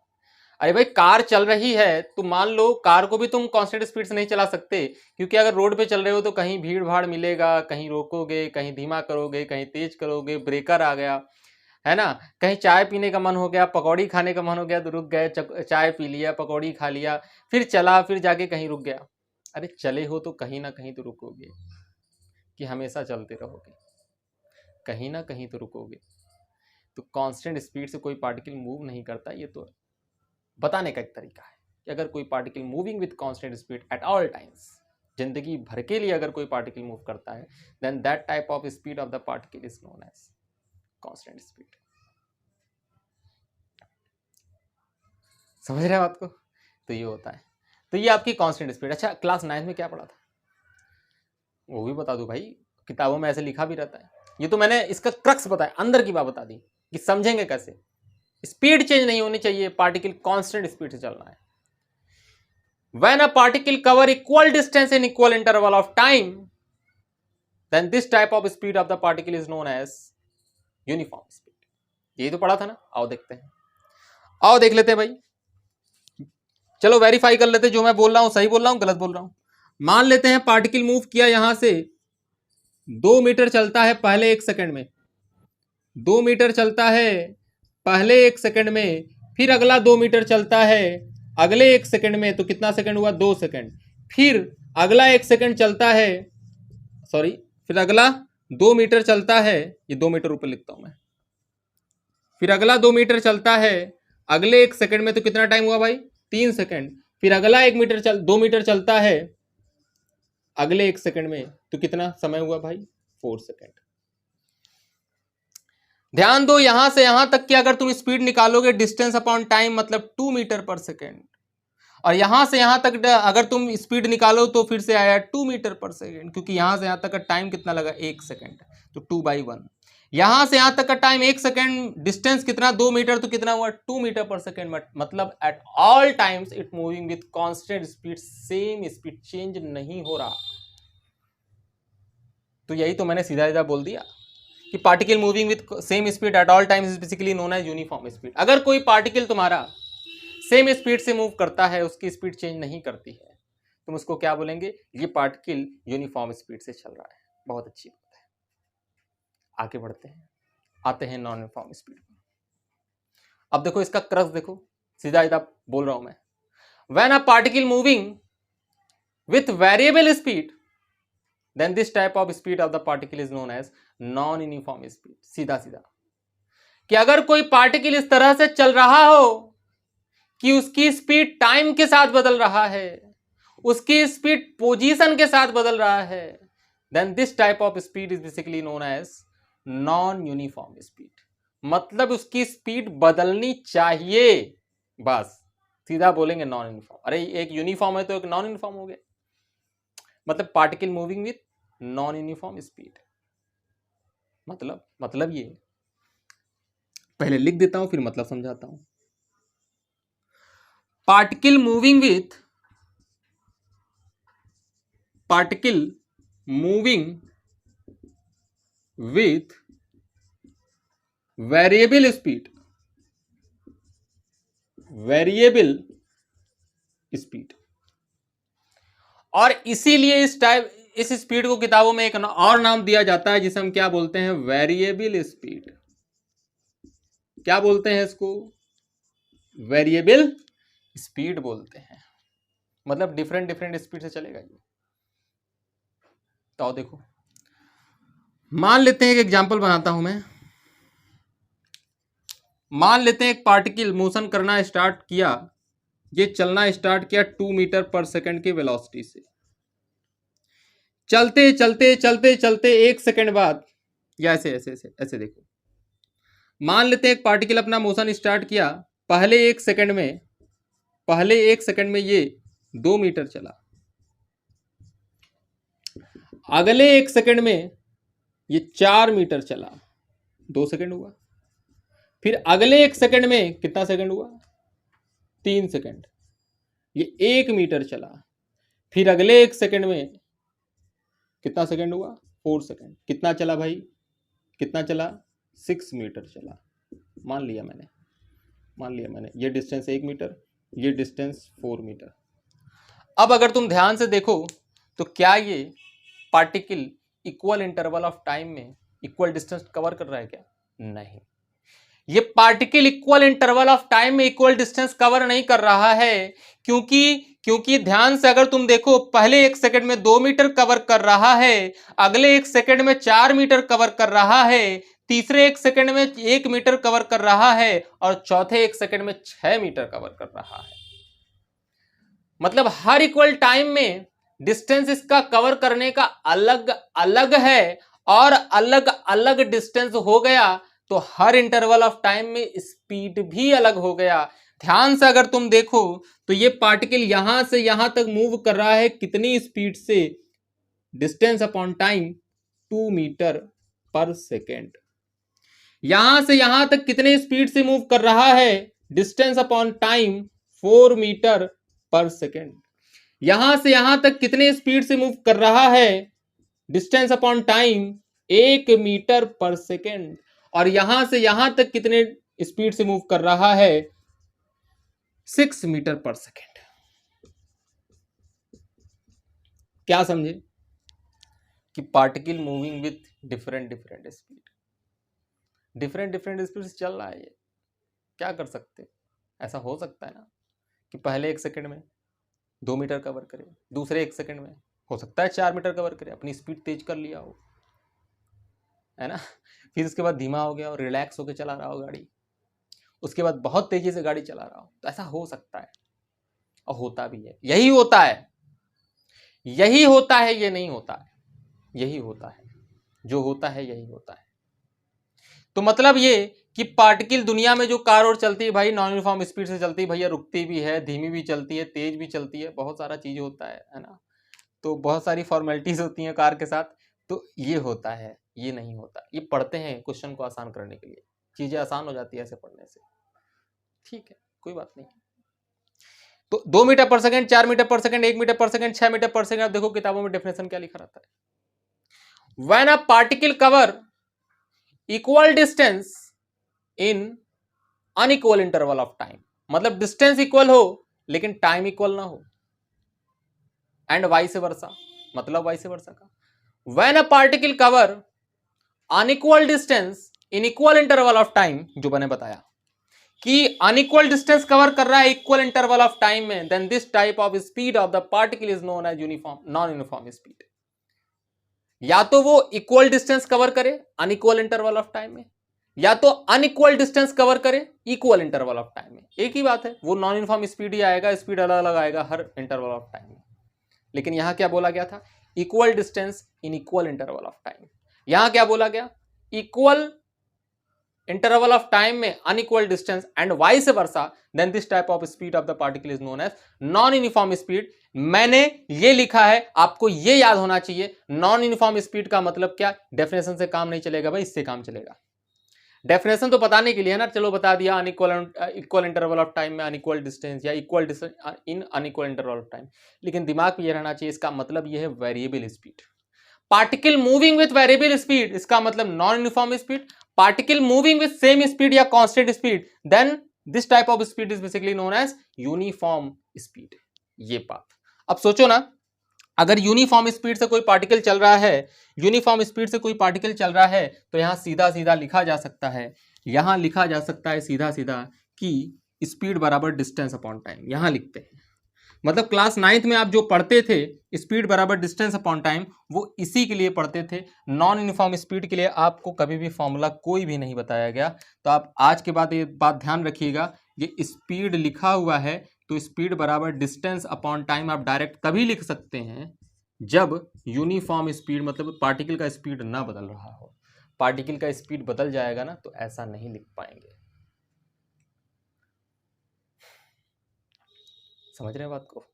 अरे भाई, कार चल रही है तो मान लो कार को भी तुम कांस्टेंट स्पीड से नहीं चला सकते, क्योंकि अगर रोड पे चल रहे हो तो कहीं भीड़ भाड़ मिलेगा, कहीं रोकोगे, कहीं धीमा करोगे, कहीं तेज करोगे, ब्रेकर आ गया है ना, कहीं चाय पीने का मन हो गया, पकौड़ी खाने का मन हो गया तो रुक गए, चाय पी लिया, पकौड़ी खा लिया, फिर चला, फिर जाके कहीं रुक गया। अरे चले हो तो कहीं ना कहीं तो रुकोगे, कि हमेशा चलते रहोगे? कहीं ना कहीं तो रुकोगे। तो कांस्टेंट स्पीड से कोई पार्टिकल मूव नहीं करता, ये तो बताने का एक तरीका है कि अगर कोई particle moving with constant speed at all times, जिंदगी भर के लिए अगर कोई पार्टिकल मूव करता है, then that type of speed of the particle is known as constant speed. समझ रहे हैं बात को? तो ये होता है, तो ये आपकी कांस्टेंट स्पीड। अच्छा, क्लास 9 में क्या पढ़ा था वो भी बता दो भाई, किताबों में ऐसे लिखा भी रहता है। ये तो मैंने इसका क्रक्स बताया, अंदर की बात बता दी कि समझेंगे कैसे। स्पीड चेंज नहीं होनी चाहिए, पार्टिकल कांस्टेंट स्पीड से चलना है। When a particle cover equal distance in equal interval of time, then this type of speed of the particle is known as uniform speed. यही तो पढ़ा था ना। आओ देखते हैं, आओ देख लेते हैं भाई। चलो वेरीफाई कर लेते हैं, जो मैं बोल रहा हूं सही बोल रहा हूं गलत बोल रहा हूं। मान लेते हैं पार्टिकल मूव किया, यहां से 2 मीटर चलता है पहले 1 सेकंड में, 2 मीटर चलता है पहले 1 सेकंड में, फिर अगला 2 मीटर चलता है अगले 1 सेकंड में, तो कितना सेकंड हुआ? 2 सेकंड। फिर अगला 1 सेकंड चलता है, सॉरी, फिर अगला 2 मीटर चलता है, ये 2 मीटर ऊपर लिखता हूं मैं, फिर अगला 2 मीटर चलता है अगले 1 सेकंड में, तो कितना टाइम हुआ भाई? 3 सेकंड। फिर अगला 2 मीटर चलता है अगले 1 सेकंड में, तो कितना समय हुआ भाई? 4 सेकंड। ध्यान दो, यहां से यहां तक की अगर तुम स्पीड निकालोगे, डिस्टेंस अपॉन टाइम मतलब 2 मीटर पर सेकेंड, और यहां से यहां तक अगर तुम स्पीड निकालो तो फिर से आया 2 मीटर पर सेकेंड, क्योंकि यहां से यहां तक का टाइम कितना लगा? 1 सेकेंड, तो 2/1। यहां से यहां तक का टाइम 1 सेकेंड, डिस्टेंस कितना? 2 मीटर, तो कितना हुआ? 2 मीटर पर सेकेंड। मतलब eight all times it moving with constant speed, same speed, change नहीं हो रहा। तो यही तो मैंने सीधा सीधा बोल दिया कि particle moving with same speed at all times is basically known as uniform speed. अगर कोई पार्टिकल तुम्हारा सेम स्पीड से मूव करता है, उसकी स्पीड चेंज नहीं करती है, तुम उसको क्या बोलेंगे? ये पार्टिकल यूनिफॉर्म स्पीड से चल रहा है। बहुत अच्छी बात है। आगे बढ़ते हैं, आते हैं नॉन यूनिफॉर्म स्पीड पर। अब देखो इसका क्रक्स देखो, सीधा सीधा बोल रहा हूं मैं। When a particle moving with variable speed, then this type of speed of the particle is known as non uniform speed। सीधा सीधा कि अगर कोई पार्टिकल इस तरह से चल रहा हो कि उसकी स्पीड टाइम के साथ बदल रहा है, उसकी स्पीड पोजीशन के साथ बदल रहा है, then this type of speed is basically known as non uniform speed। मतलब उसकी स्पीड बदलनी चाहिए, बस सीधा बोलेंगे नॉन यूनिफॉर्म। अरे एक यूनिफॉर्म है तो एक नॉन यूनिफॉर्म हो गया, मतलब particle moving with non uniform speed. मतलब ये, पहले लिख देता हूं फिर मतलब समझाता हूं। Particle moving with variable speed, और इसीलिए इस स्पीड को किताबों में एक और नाम दिया जाता है जिसे हम क्या बोलते हैं? Variable speed. क्या बोलते हैं इसको? वेरिएबल स्पीड बोलते हैं। मतलब डिफरेंट स्पीड से चलेगा ये। तो देखो, मान लेते हैं एक एग्जांपल बनाता हूं मैं। मान लेते हैं एक पार्टिकल मोशन करना स्टार्ट किया, ये चलना स्टार्ट किया 2 मीटर पर सेकंड की वेलोसिटी से। चलते चलते चलते चलते 1 सेकंड बाद, या ऐसे ऐसे ऐसे ऐसे देखो, मान लेते हैं एक पार्टिकल अपना मोशन स्टार्ट किया, पहले एक सेकंड में ये 2 मीटर चला, अगले एक सेकंड में ये 4 मीटर चला, 2 सेकंड हुआ। फिर अगले एक सेकंड में कितना सेकंड हुआ? 3 सेकंड, ये 1 मीटर चला। फिर अगले एक सेकंड में कितना सेकंड हुआ? 4 सेकंड। कितना चला भाई? कितना चला? 6 मीटर चला। मान लिया मैंने ये डिस्टेंस 1 मीटर, ये डिस्टेंस 4 मीटर। अब अगर तुम ध्यान से देखो तो क्या ये particle equal interval of time में इक्वल डिस्टेंस कवर कर रहा है क्या? नहीं, ये particle equal interval of time में इक्वल डिस्टेंस कवर नहीं कर रहा है, क्योंकि ध्यान से अगर तुम देखो, पहले एक सेकंड में 2 मीटर कवर कर रहा है, अगले एक सेकंड में 4 मीटर कवर कर रहा है, तीसरे एक सेकंड में 1 मीटर कवर कर रहा है, और चौथे एक सेकंड में 6 मीटर कवर कर रहा है। मतलब हर इक्वल टाइम में डिस्टेंस इसका कवर करने का अलग अलग है, और अलग अलग डिस्टेंस हो गया तो हर इंटरवल ऑफ टाइम में स्पीड भी अलग हो गया। ध्यान से अगर तुम देखो तो ये पार्टिकल यहां से यहां तक मूव कर रहा है कितनी स्पीड से? डिस्टेंस अपॉन टाइम 2 मीटर पर सेकेंड। यहां से यहां तक कितने स्पीड से मूव कर रहा है? डिस्टेंस अपॉन टाइम 4 मीटर पर सेकेंड। यहां से यहां तक कितने स्पीड से मूव कर रहा है? डिस्टेंस अपॉन टाइम 1 मीटर पर सेकेंड। और यहां से यहां तक कितने स्पीड से मूव कर रहा है? 6 मीटर पर सेकेंड। क्या समझे? कि particle moving with different speed, different speed से चल रहा है। ये क्या कर सकते? ऐसा हो सकता है ना कि पहले एक सेकंड में 2 मीटर कवर करे, दूसरे एक सेकंड में हो सकता है 4 मीटर कवर करे, अपनी स्पीड तेज कर लिया हो, है ना। फिर उसके बाद धीमा हो गया और रिलैक्स होकर चला रहा हो गाड़ी, उसके बाद बहुत तेजी से गाड़ी चला रहा हो, तो ऐसा हो सकता है और होता भी है। यही होता है, ये नहीं होता है, यही होता है, जो होता है यही होता है। तो मतलब ये कि पार्टिकल दुनिया में जो कार और चलती है भाई, नॉन यूनिफॉर्म स्पीड से चलती है भैया, रुकती भी है, धीमी भी चलती है, तेज भी चलती है, बहुत सारा चीज होता है ना। तो बहुत सारी फॉर्मेलिटीज होती हैं कार के साथ। तो ये होता है, ये नहीं होता। ये पढ़ते हैं क्वेश्चन को आसान करने के लिए, चीजें आसान हो जाती है ऐसे पढ़ने से, ठीक है, कोई बात नहीं। तो 2 मीटर पर सेकंड, 4 मीटर पर सेकंड, 1 मीटर पर सेकंड, 6 मीटर पर सेकंड। आप देखो किताबों में डेफिनेशन क्या लिखा रहता है। When a particle cover equal distance in unequal interval of time, मतलब डिस्टेंस इक्वल हो लेकिन टाइम इक्वल ना हो, एंड वाइस वर्सा, मतलब वाइस वर्सा का। When a particle cover unequal distance in equal interval of time, जो मैंने बताया कि अनइक्वल डिस्टेंस कवर कर रहा है इक्वल इंटरवल ऑफ टाइम में, then this type of speed of the particle is known as uniform non uniform speed. या तो वो इक्वल डिस्टेंस कवर करे अनइक्वल इंटरवल ऑफ टाइम में, या तो अनइक्वल डिस्टेंस कवर करे इक्वल इंटरवल ऑफ टाइम में। एक ही बात है, वो नॉन यूनिफॉर्म स्पीड ही आएगा, स्पीड अलग अलग आएगा हर इंटरवल ऑफ टाइम में। लेकिन यहां क्या बोला गया था? Equal distance in equal interval of time. यहां क्या बोला गया? इक्वल इंटरवल ऑफ टाइम में unequal distance and vice versa, then this type of speed of the particle is known as non uniform speed. मैंने ये लिखा है, आपको ये याद होना चाहिए। नॉन यूनिफॉर्म स्पीड का मतलब क्या? डेफिनेशन से काम नहीं चलेगा भाई, इससे काम चलेगा। डेफिनेशन तो बताने के लिए है ना, चलो बता दिया, इक्वल इंटरवल ऑफ टाइम में अनइक्वल डिस्टेंस या equal distance in unequal interval of time. लेकिन दिमाग में ये रहना चाहिए, इसका मतलब ये है variable speed. Particle moving with variable speed, इसका मतलब non uniform speed. Particle moving with same speed या constant speed, then this type of speed is basically known as uniform speed. ये बात अब सोचो ना, अगर यूनिफॉर्म स्पीड से कोई पार्टिकल चल रहा है, यूनिफॉर्म स्पीड से कोई पार्टिकल चल रहा है, तो यहां सीधा सीधा लिखा जा सकता है, यहां लिखा जा सकता है सीधा सीधा कि स्पीड बराबर डिस्टेंस अपॉन टाइम। यहां लिखते हैं, मतलब क्लास 9th में आप जो पढ़ते थे स्पीड बराबर डिस्टेंस अपॉन टाइम, वो इसी के लिए पढ़ते थे। नॉन यूनिफॉर्म स्पीड के लिए आपको कभी भी फॉर्मूला कोई भी नहीं बताया गया। तो आप आज के बाद ये बात ध्यान रखिएगा, ये स्पीड लिखा हुआ है तो स्पीड बराबर डिस्टेंस अपॉन टाइम आप डायरेक्ट तभी लिख सकते हैं जब यूनिफॉर्म स्पीड, मतलब पार्टिकल का स्पीड ना बदल रहा हो। पार्टिकल का स्पीड बदल जाएगा ना, तो ऐसा नहीं लिख पाएंगे। समझ रहे हैं बात को?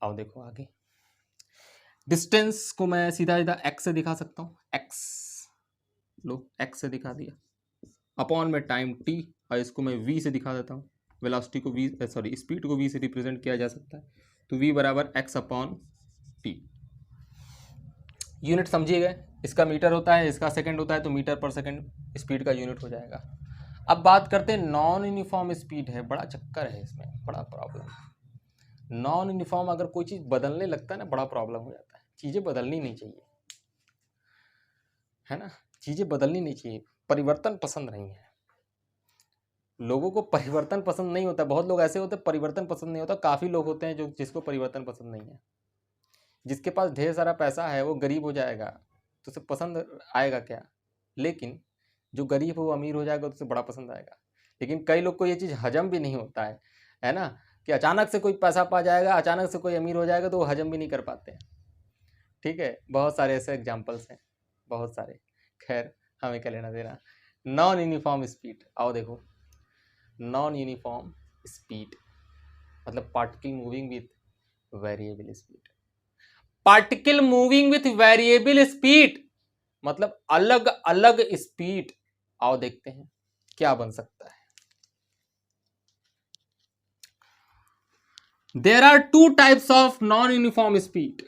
आओ देखो आगे। डिस्टेंस को मैं सीधा सीधा एक्स से दिखा सकता हूँ, एक्स, लो एक्स से दिखा दिया, अपॉन में टाइम टी, और इसको मैं वी से दिखा देता हूँ। वेलोसिटी को वी, सॉरी स्पीड को वी से रिप्रेजेंट किया जा सकता है, तो वी बराबर एक्स अपॉन टी। यूनिट समझिए गए, इसका मीटर होता है, इसका सेकंड होता है, तो मीटर पर सेकंड स्पीड का यूनिट हो जाएगा। अब बात करते हैं नॉन यूनिफॉर्म स्पीड है, बड़ा चक्कर है इसमें, बड़ा प्रॉब्लम। नॉन यूनिफॉर्म अगर कोई चीज़ बदलने लगता है ना, बड़ा प्रॉब्लम हो जाता है। चीज़ें बदलनी नहीं चाहिए, है ना, चीज़ें बदलनी नहीं चाहिए, परिवर्तन पसंद नहीं है लोगों को, परिवर्तन पसंद नहीं होता। बहुत लोग ऐसे होते हैं परिवर्तन पसंद नहीं होता, काफ़ी लोग होते हैं जो जिसको परिवर्तन पसंद नहीं है। जिसके पास ढेर सारा पैसा है वो गरीब हो जाएगा तो उसे पसंद आएगा क्या, लेकिन जो गरीब है वो अमीर हो जाएगा तो उसे बड़ा पसंद आएगा। लेकिन कई लोग को ये चीज़ हजम भी नहीं होता है ना, कि अचानक से कोई पैसा पा जाएगा, अचानक से कोई अमीर हो जाएगा, तो वो हजम भी नहीं कर पाते हैं। ठीक है, बहुत सारे ऐसे एग्जाम्पल्स हैं, बहुत सारे। खैर, हमें क्या लेना देना। नॉन यूनिफॉर्म स्पीड, आओ देखो। नॉन यूनिफॉर्म स्पीड मतलब particle moving with variable speed. Particle moving with variable speed मतलब अलग अलग स्पीड। आओ देखते हैं क्या बन सकता है। There are two types of non uniform speed.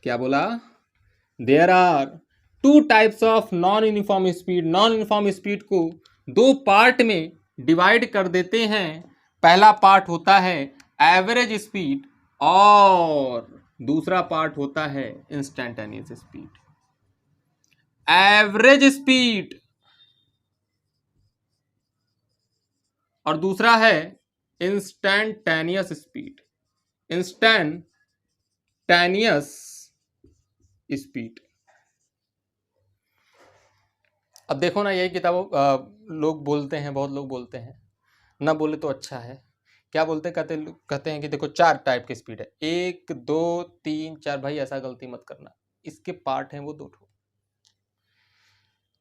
क्या बोला? There are two types of non uniform speed. Non uniform speed को दो पार्ट में डिवाइड कर देते हैं। पहला पार्ट होता है एवरेज स्पीड और दूसरा पार्ट होता है इंस्टेंटेनियस स्पीड। एवरेज स्पीड और दूसरा है इंस्टेंटेनियस स्पीड। Instantaneous speed. अब देखो ना, यही किताबों लोग बोलते हैं, बहुत लोग बोलते हैं, ना बोले तो अच्छा है। क्या बोलते कहते हैं कि देखो 4 टाइप की स्पीड है, 1 2 3 4। भाई ऐसा गलती मत करना, इसके पार्ट हैं वो 2 ठो।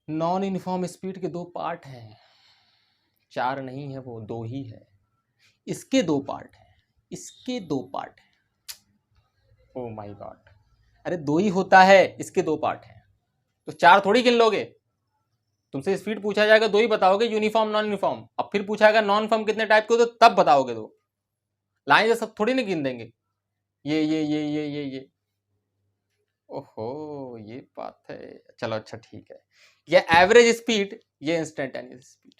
नॉन यूनिफॉर्म स्पीड के 2 पार्ट हैं, 4 नहीं है, वो 2 ही है। इसके 2 पार्ट हैं, इसके 2 पार्ट हैं। ओ माय गॉड, अरे 2 ही होता है, इसके 2 पार्ट हैं, तो 4 थोड़ी गिन लोगे। तुमसे स्पीड पूछा जाएगा 2 ही बताओगे, यूनिफॉर्म नॉन यूनिफॉर्म। अब फिर पूछा जाएगा नॉन यूनिफॉर्म कितने टाइप के हो, तो तब बताओगे 2। लाइन से सब थोड़ी नहीं गिन देंगे, ये। ओहो, ये बात है। चलो अच्छा ठीक है, ये एवरेज स्पीड, ये इंस्टेंटेनियस स्पीड।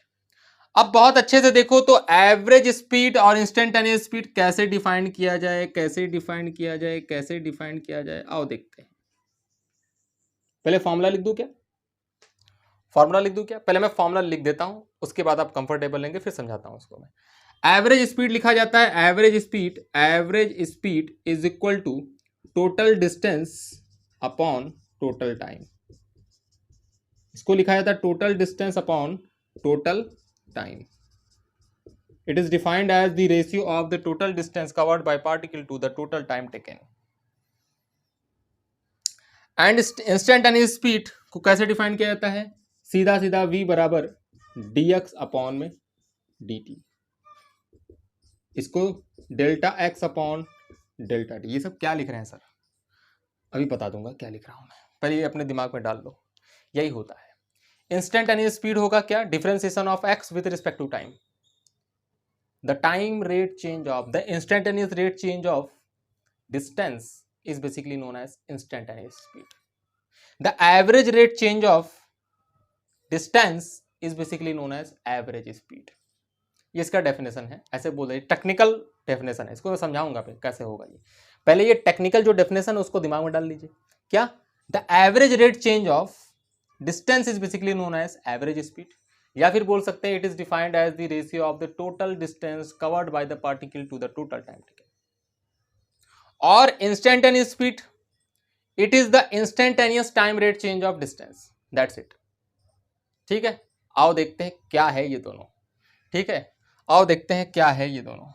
अब बहुत अच्छे से देखो तो एवरेज स्पीड और इंस्टेंटेनियस स्पीड कैसे डिफाइन किया जाए, कैसे डिफाइन किया जाए, कैसे डिफाइन किया जाए, आओ देखते हैं। पहले फॉर्मूला लिख दूं क्या? फॉर्मूला लिख दूं क्या? पहले मैं फॉर्मूला लिख देता हूं, उसके बाद आप कंफर्टेबल लेंगे, फिर समझाता हूं उसको मैं। एवरेज स्पीड लिखा जाता है, average speed is equal to total distance upon total time. इसको लिखा जाता है total distance upon total time. It is defined as the ratio of the total distance covered by particle to the total time taken. And instantaneous speed को कैसे define किया जाता है? सीधा सीधा v बराबर dx अपॉन में dt। इसको delta x upon delta T. ये सब क्या लिख रहे हैं सर? अभी बता दूंगा क्या लिख रहा हूं मैं, पहले ये अपने दिमाग में डाल लो। यही होता है इंस्टेंटेनियस स्पीड। होगा क्या? Differentiation of x with respect to time. The time rate change of the instantaneous rate change of distance is basically known as instantaneous speed. The average rate change of distance is basically known as average speed. ये इसका definition है, ऐसे बोल रहे, technical definition है, इसको मैं समझाऊंगा फिर कैसे होगा ये। पहले ये टेक्निकल जो डेफिनेशन है उसको दिमाग में डाल लीजिए। क्या? The average rate change of distance is basically known as average speed, या फिर बोल सकते हैं it is defined as the ratio of the total distance covered by the particle to the total time taken. और instantaneous speed, it is the instantaneous time rate change of distance, that's it. ठीक है, आओ देखते हैं क्या है ये दोनों। ठीक है, आओ देखते हैं क्या है ये दोनों।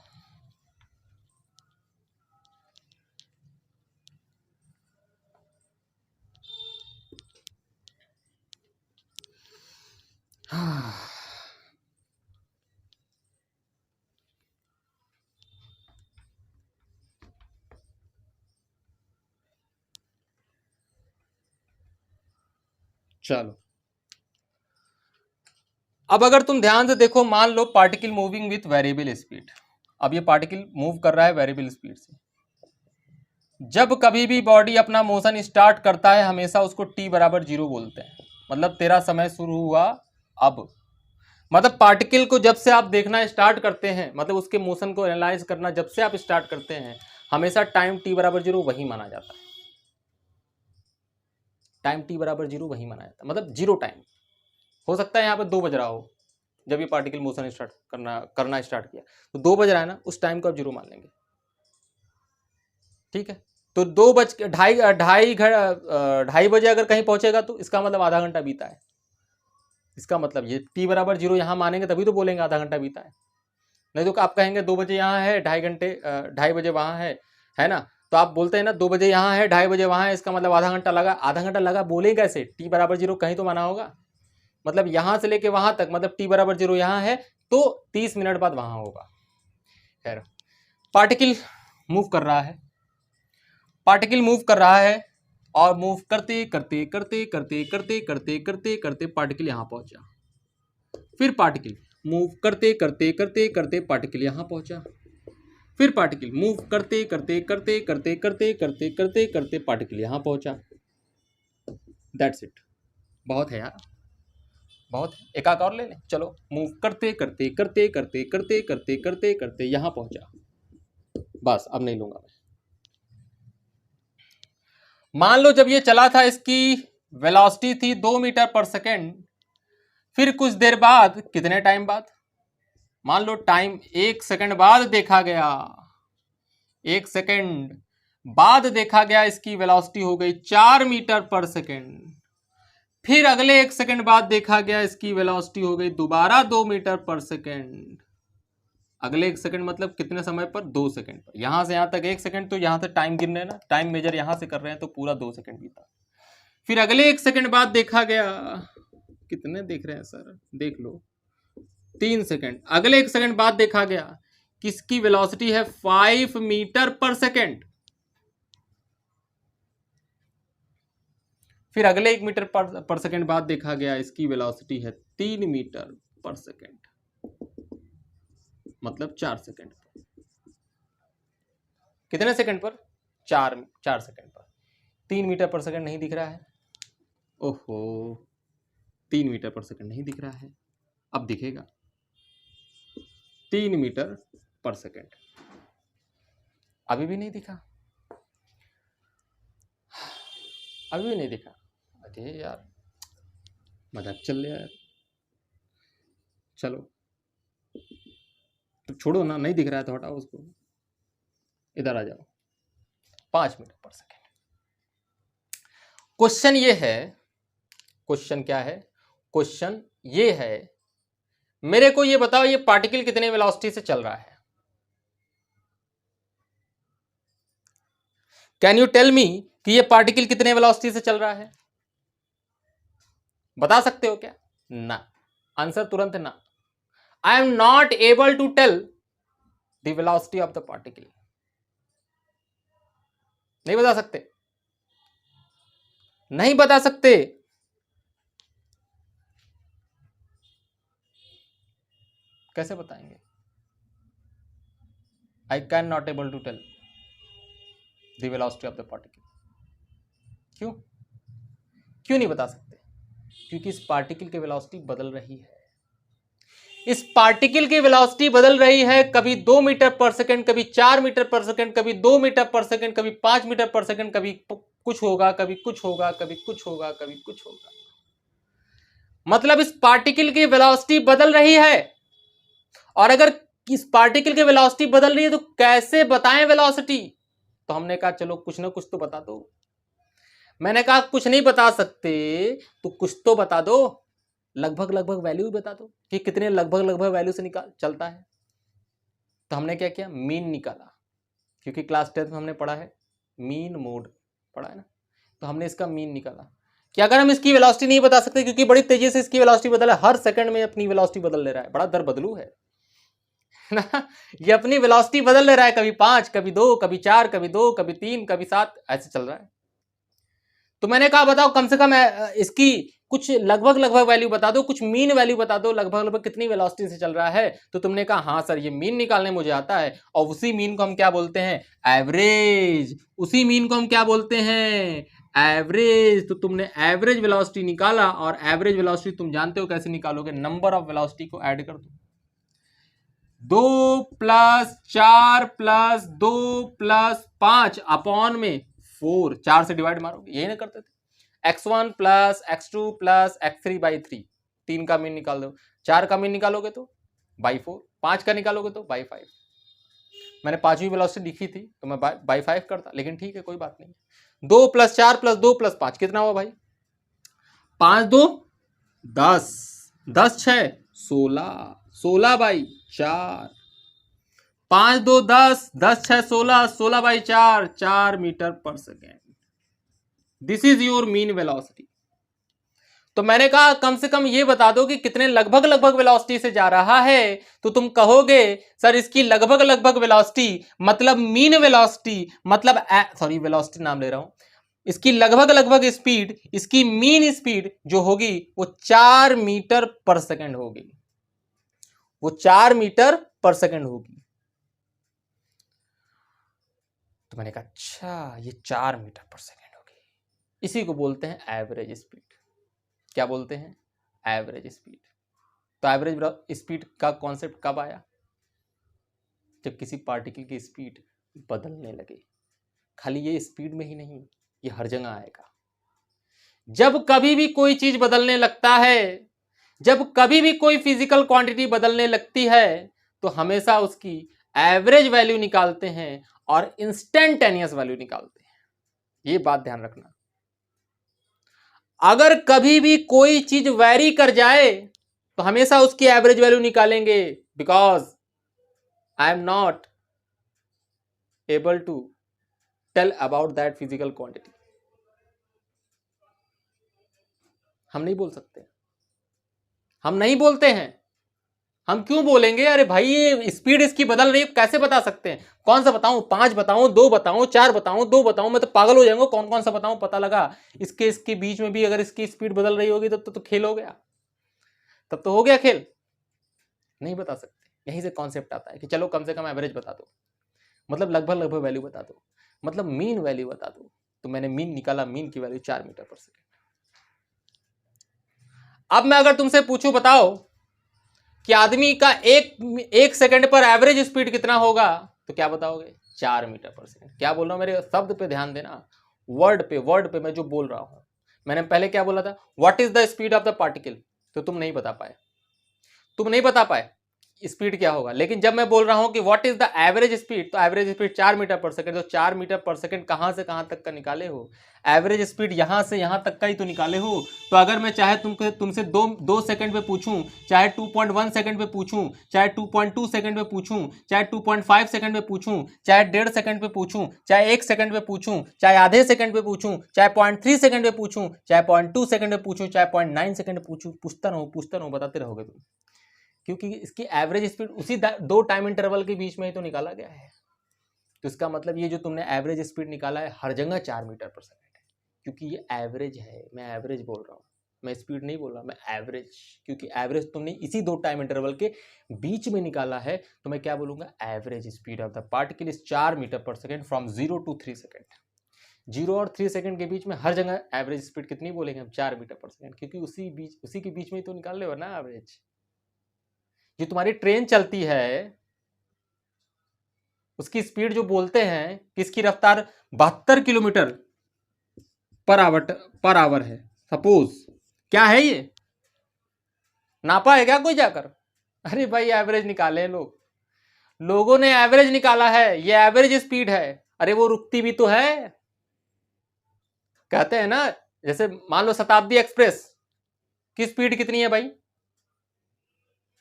चलो, अब अगर तुम ध्यान से देखो, मान लो particle moving with variable speed. अब ये पार्टिकल मूव कर रहा है वेरिएबल स्पीड से। जब कभी भी बॉडी अपना मोशन स्टार्ट करता है हमेशा उसको t बराबर 0 बोलते हैं। मतलब तेरा समय शुरू हुआ अब। मतलब पार्टिकल को जब से आप देखना स्टार्ट करते हैं, मतलब उसके मोशन को एनालाइज करना जब से आप स्टार्ट करते हैं, हमेशा टाइम t बराबर 0 वही माना जाता है। टाइम t बराबर 0 वही माना जाता है, मतलब 0 टाइम। हो सकता है यहाँ पर 2 बज रहा हो जब ये पार्टिकल मोशन स्टार्ट करना स्टार्ट किया, तो 2 बज रहा है ना, उस टाइम को आप 0 मान लेंगे। ठीक है, तो 2:30 बजे अगर कहीं पहुंचेगा तो इसका मतलब आधा घंटा बीता है। इसका मतलब ये t बराबर 0 यहाँ मानेंगे तभी तो बोलेंगे आधा घंटा बीता है। नहीं तो आप कहेंगे 2 बजे यहाँ है, 2:30 बजे वहाँ है ना, तो आप बोलते हैं ना 2 बजे यहाँ है, 2:30 बजे वहाँ है, इसका मतलब आधा घंटा लगा। आधा घंटा लगा बोलेंगे कैसे? t बराबर 0 कहीं तो माना होगा। मतलब यहाँ से लेके वहां तक, मतलब t बराबर 0 यहाँ है तो 30 मिनट बाद वहां होगा। खैर, पार्टिकल मूव कर रहा है, पार्टिकल मूव कर रहा है और मूव करते करते करते करते करते करते करते करते पार्टिकल यहां पहुंचा। फिर पार्टिकल मूव करते करते करते करते पार्टिकल यहां पहुंचा। फिर पार्टिकल मूव करते करते करते करते करते करते करते करते पार्टिकल यहां पहुंचा। That's it. बहुत है यार, बहुत है। एक आध और ले लें, चलो। मूव करते करते करते करते करते करते करते करते यहां पहुंचा। बस अब नहीं लूंगा मैं। मान लो जब ये चला था इसकी वेलोसिटी थी 2 मीटर पर सेकेंड। फिर कुछ देर बाद, कितने टाइम बाद, मान लो टाइम 1 सेकंड बाद देखा गया, 1 सेकंड बाद देखा गया इसकी वेलोसिटी हो गई 4 मीटर पर सेकेंड। फिर अगले 1 सेकंड बाद देखा गया इसकी वेलोसिटी हो गई दोबारा 2 मीटर पर सेकेंड। अगले 1 सेकंड मतलब कितने समय पर? 2 सेकंड पर। यहां से यहां तक 1 सेकंड, तो यहां से टाइम गिन रहे हैं ना, टाइम मेजर यहां से कर रहे हैं, तो पूरा 2 सेकंड बीता। फिर अगले 1 सेकंड बाद देखा गया, कितने देख रहे हैं सर, देख लो, 3 सेकंड। अगले 1 सेकंड बाद देखा गया किसकी वेलोसिटी है 5 मीटर पर सेकंड। फिर अगले 1 मीटर पर सेकंड बाद देखा गया इसकी वेलोसिटी है 3 मीटर पर सेकंड, मतलब 4 सेकंड पर। कितने सेकंड पर? 4 सेकंड पर। 3 मीटर पर सेकंड नहीं दिख रहा है, ओहो, 3 मीटर पर सेकंड नहीं दिख रहा है। अब दिखेगा 3 मीटर पर सेकंड। अभी भी नहीं दिखा, अभी भी नहीं दिखा। अरे यार, मजाक चल रहा है यार। चलो तो छोड़ो ना, नहीं दिख रहा है तो हटाओ उसको, इधर आ जाओ। 5 मीटर पर सेकेंड। क्वेश्चन ये है, क्वेश्चन क्या है? क्वेश्चन ये है, मेरे को ये बताओ ये पार्टिकल कितने वेलोसिटी से चल रहा है? कैन यू टेल मी कि ये पार्टिकल कितने वेलोसिटी से चल रहा है? बता सकते हो क्या? ना, आंसर तुरंत ना। I am not able to tell the velocity of the particle. नहीं बता सकते, नहीं बता सकते। कैसे बताएंगे? I can not able to tell the velocity of the particle. क्यों? क्यों नहीं बता सकते? क्योंकि इस पार्टिकल की वेलोसिटी बदल रही है। इस पार्टिकल की वेलोसिटी बदल रही है, कभी 2 मीटर पर सेकंड, कभी 4 मीटर पर सेकंड, कभी 2 मीटर पर सेकंड, कभी 5 मीटर पर सेकंड, कभी कुछ होगा, कभी कुछ होगा, कभी कुछ होगा, कभी कुछ होगा। मतलब इस पार्टिकल की वेलोसिटी बदल रही है। और अगर इस पार्टिकल की वेलोसिटी बदल रही है तो कैसे बताएं वेलोसिटी? तो हमने कहा चलो कुछ ना कुछ तो बता दो। मैंने कहा कुछ नहीं बता सकते तो कुछ तो बता दो, लगभग लगभग वैल्यू बता दो कि कितने लगभग लगभग वैल्यू से निकाल चलता है। तो हमने क्या किया? मीन निकाला, क्योंकि क्लास 10 में हमने पढ़ा है मीन मोड, पढ़ा है ना, तो हमने इसका मीन निकाला कि अगर हम इसकी वेलोसिटी नहीं बता सकते क्योंकि बड़ी तेजी से इसकी वेलोसिटी बदल है, हर सेकंड में अपनी वेलोसिटी बदल ले रहा है, बड़ा दर बदलू है ना। ये अपनी वेलोसिटी बदल ले रहा है, कभी 5, कभी 2, कभी 4, कभी 2, कभी 3, कभी 7, ऐसे चल रहा है। तो मैंने कहा बताओ कम से कम इसकी कुछ लगभग वैल्यू बता दो, कुछ मीन वैल्यू बता दो, लगभग कितनी वेलोसिटी से चल रहा है। तो तुमने कहा हाँ सर ये मीन निकालने मुझे आता है, और उसी मीन को हम क्या बोलते हैं, एवरेज। उसी मीन को हम क्या बोलते हैं, एवरेज। तो तुमने एवरेज वेलोसिटी निकाला, और एवरेज वेलोसिटी तुम जानते हो कैसे निकालोगे, नंबर ऑफ वेलोसिटी को ऐड कर दो, 2 + 4 + 2 + 5 अपॉन में 4, 4 से डिवाइड मारोगे, यही ना करते थे। x1 + x2 + x3/3, 3 का मीन निकाल दो, 4 का मीन निकालोगे तो बाई 4, 5 का निकालोगे तो बाई 5। मैंने 5वीं वेलोसिटी लिखी थी तो मैं बाई 5 करता, लेकिन ठीक है कोई बात नहीं। 2 + 4 + 2 + 5 कितना हुआ भाई, 5 2 10, 10 6 16, 16/4, 5 2 10, 10 6 16, 16/4, 4 मीटर पर second. This is your mean velocity. तो मैंने कहा कम से कम ये बता दो कि कितने लगभग वेलोसिटी से जा रहा है। तो तुम कहोगे सर इसकी लगभग वेलोसिटी मतलब मीन वेलोसिटी, मतलब सॉरी वेलोसिटी नाम ले रहा हूं, इसकी लगभग स्पीड, इसकी मीन स्पीड जो होगी वो 4 मीटर पर सेकेंड होगी, वो 4 मीटर पर सेकेंड होगी। तो मैंने कहा अच्छा ये 4 मीटर पर सेकेंड होगी, इसी को बोलते हैं एवरेज स्पीड। क्या बोलते हैं, एवरेज स्पीड। तो एवरेज स्पीड का कॉन्सेप्ट कब आया, जब किसी पार्टिकल की स्पीड बदलने लगे। खाली ये स्पीड में ही नहीं, ये हर जगह आएगा। जब कभी भी कोई चीज बदलने लगता है, जब कभी भी कोई फिजिकल क्वांटिटी बदलने लगती है, तो हमेशा उसकी एवरेज वैल्यू निकालते हैं और इंस्टेंटेनियस वैल्यू निकालते हैं। ये बात ध्यान रखना। अगर कभी भी कोई चीज वैरी कर जाए तो हमेशा उसकी एवरेज वैल्यू निकालेंगे, because I am not able to tell about that physical quantity. हम नहीं बोल सकते, हम नहीं बोलते हैं। हम क्यों बोलेंगे, अरे भाई ये स्पीड इसकी बदल रही है, कैसे बता सकते हैं, कौन सा बताऊं, 5 बताऊं, 2 बताऊं, 4 बताऊं, 2 बताऊं, मैं तो पागल हो जाऊंगा, कौन कौन सा बताऊं। पता लगा इसके बीच में भी अगर इसकी स्पीड बदल रही होगी तो खेल हो गया, तब तो हो गया खेल। नहीं बता सकते। यहीं से कॉन्सेप्ट आता है कि चलो कम से कम एवरेज बता दो, मतलब लगभग वैल्यू बता दो, मतलब मीन वैल्यू बता दो। तो मैंने मीन निकाला, मीन की वैल्यू 4 मीटर पर सेकेंड। अब मैं अगर तुमसे पूछूं बताओ कि आदमी का एक सेकंड पर एवरेज स्पीड कितना होगा, तो क्या बताओगे, 4 मीटर पर सेकंड। क्या बोल रहा हूं, मेरे शब्द पे ध्यान देना, वर्ड पे मैं जो बोल रहा हूं। मैंने पहले क्या बोला था, what is the speed of the particle, तो तुम नहीं बता पाए, तुम नहीं बता पाए स्पीड क्या होगा। लेकिन जब मैं बोल रहा हूं कि what is the average speed, तो एवरेज स्पीड 4 मीटर पर सेकंड। तो 4 मीटर पर सेकंड कहां से कहां तक का निकाले हो, एवरेज स्पीड यहां से यहां तक का ही तो निकाले हो। तो अगर मैं चाहे तुमसे दो सेकंड पे पूछूं, चाहे 2.1 सेकंड पे पूछूं, चाहे 2.2 सेकंड पे पूछूं, चाहे 2.5 सेकंड पे पूछूं, चाहे 1.5 सेकंड पे पूछूं, चाहे 1 सेकंड पे पूछूं, चाहे आधे सेकंड पे पूछूं, चाहे 0.3 सेकंड पे पूछूं, चाहे 0.2 सेकंड पे पूछूं, चाहे 0.9 सेकंड पे पूछूं, पूछता रहूं, बताते रहोगे तुम, क्योंकि इसकी एवरेज स्पीड उसी 2 टाइम इंटरवल के बीच में ही तो निकाला गया है। तो इसका मतलब ये जो तुमने एवरेज स्पीड निकाला है हर जगह 4 मीटर पर सेकंड है, क्योंकि ये एवरेज है। मैं एवरेज बोल रहा हूँ, मैं स्पीड नहीं बोल रहा, मैं एवरेज, क्योंकि एवरेज तुमने इसी 2 टाइम इंटरवल के बीच में निकाला है। तो मैं क्या बोलूंगा, average speed of the particle is 4 metre पर सेकेंड फ्रॉम 0 to 3 सेकेंड। 0 और 3 सेकंड के बीच में हर जगह एवरेज स्पीड कितनी बोलेंगे हम, 4 मीटर पर सेकंड, क्योंकि उसी के बीच में ही तो निकाल रहे हो ना एवरेज। जो तुम्हारी ट्रेन चलती है उसकी स्पीड जो बोलते हैं कि इसकी रफ्तार 72 किलोमीटर पर आवर है, सपोज, क्या है ये, नापा है क्या कोई जाकर, अरे भाई एवरेज निकाले लोगों ने एवरेज निकाला है, ये एवरेज स्पीड है। अरे वो रुकती भी तो है, कहते हैं ना, जैसे मान लो शताब्दी एक्सप्रेस की स्पीड कितनी है भाई,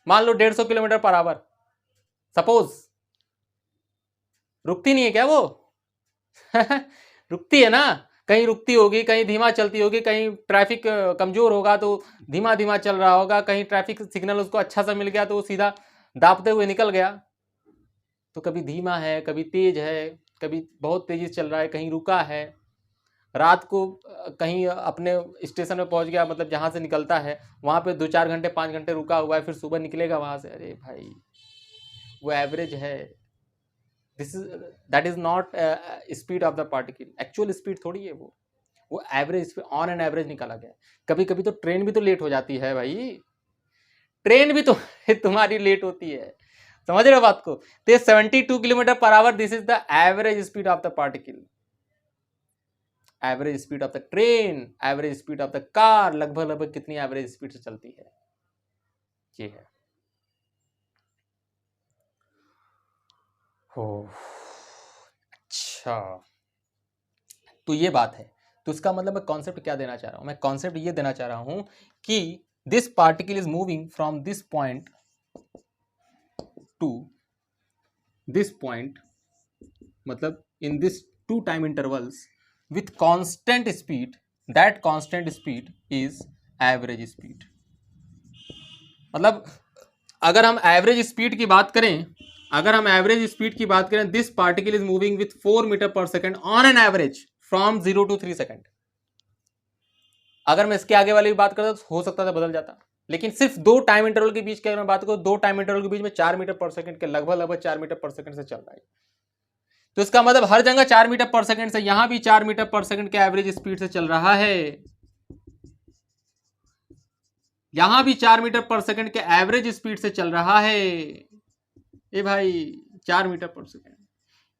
मान लो 150 किलोमीटर पर आवर, सपोज, रुकती नहीं है क्या वो रुकती है ना। कहीं रुकती होगी, कहीं धीमा चलती होगी, कहीं ट्रैफिक कमजोर होगा तो धीमा धीमा चल रहा होगा, कहीं ट्रैफिक सिग्नल उसको अच्छा सा मिल गया तो वो सीधा दापते हुए निकल गया। तो कभी धीमा है, कभी तेज है, कभी बहुत तेजी से चल रहा है, कहीं रुका है, रात को कहीं अपने स्टेशन में पहुंच गया, मतलब जहां से निकलता है वहां पे 2-4 घंटे 5 घंटे रुका हुआ है, फिर सुबह निकलेगा वहां से। अरे भाई वो एवरेज है। This is that is not speed of the particle, actual speed थोड़ी है वो एवरेज ऑन एन एवरेज निकाला गया है। कभी कभी तो ट्रेन भी तो लेट हो जाती है भाई, ट्रेन भी तो तुम्हारी लेट होती है, समझ रहे हो बात को। तो 72 kilometre per hour, this is the average speed of the particle. Average speed of the train, average speed of the car लगभग लगभग कितनी एवरेज स्पीड से चलती है, ये है। हो अच्छा, तो ये बात है। तो इसका मतलब मैं कॉन्सेप्ट क्या देना चाह रहा हूं, मैं कॉन्सेप्ट ये देना चाह रहा हूं कि this particle is moving from this point to this point, मतलब in this 2 time intervals with constant speed, that constant speed is average speed। मतलब अगर हम एवरेज स्पीड की बात करें, अगर हम एवरेज स्पीड की बात करें, this particle is moving with 4 metre पर second on an average from 0 to 3 second. अगर मैं इसके आगे वाली बात करता तो हो सकता था बदल जाता, लेकिन सिर्फ 2 टाइम इंटरवल के बीच की अगर मैं बात करूं, 2 टाइम इंटरवल के बीच में 4 मीटर पर सेकेंड के लगभग 4 मीटर पर सेकेंड से चल रहा है। तो इसका मतलब हर जगह 4 मीटर पर सेकेंड से, यहां भी 4 मीटर पर सेकेंड के एवरेज स्पीड से चल रहा है, यहां भी 4 मीटर पर सेकेंड के एवरेज स्पीड से चल रहा है। ए भाई 4 मीटर पर सेकेंड,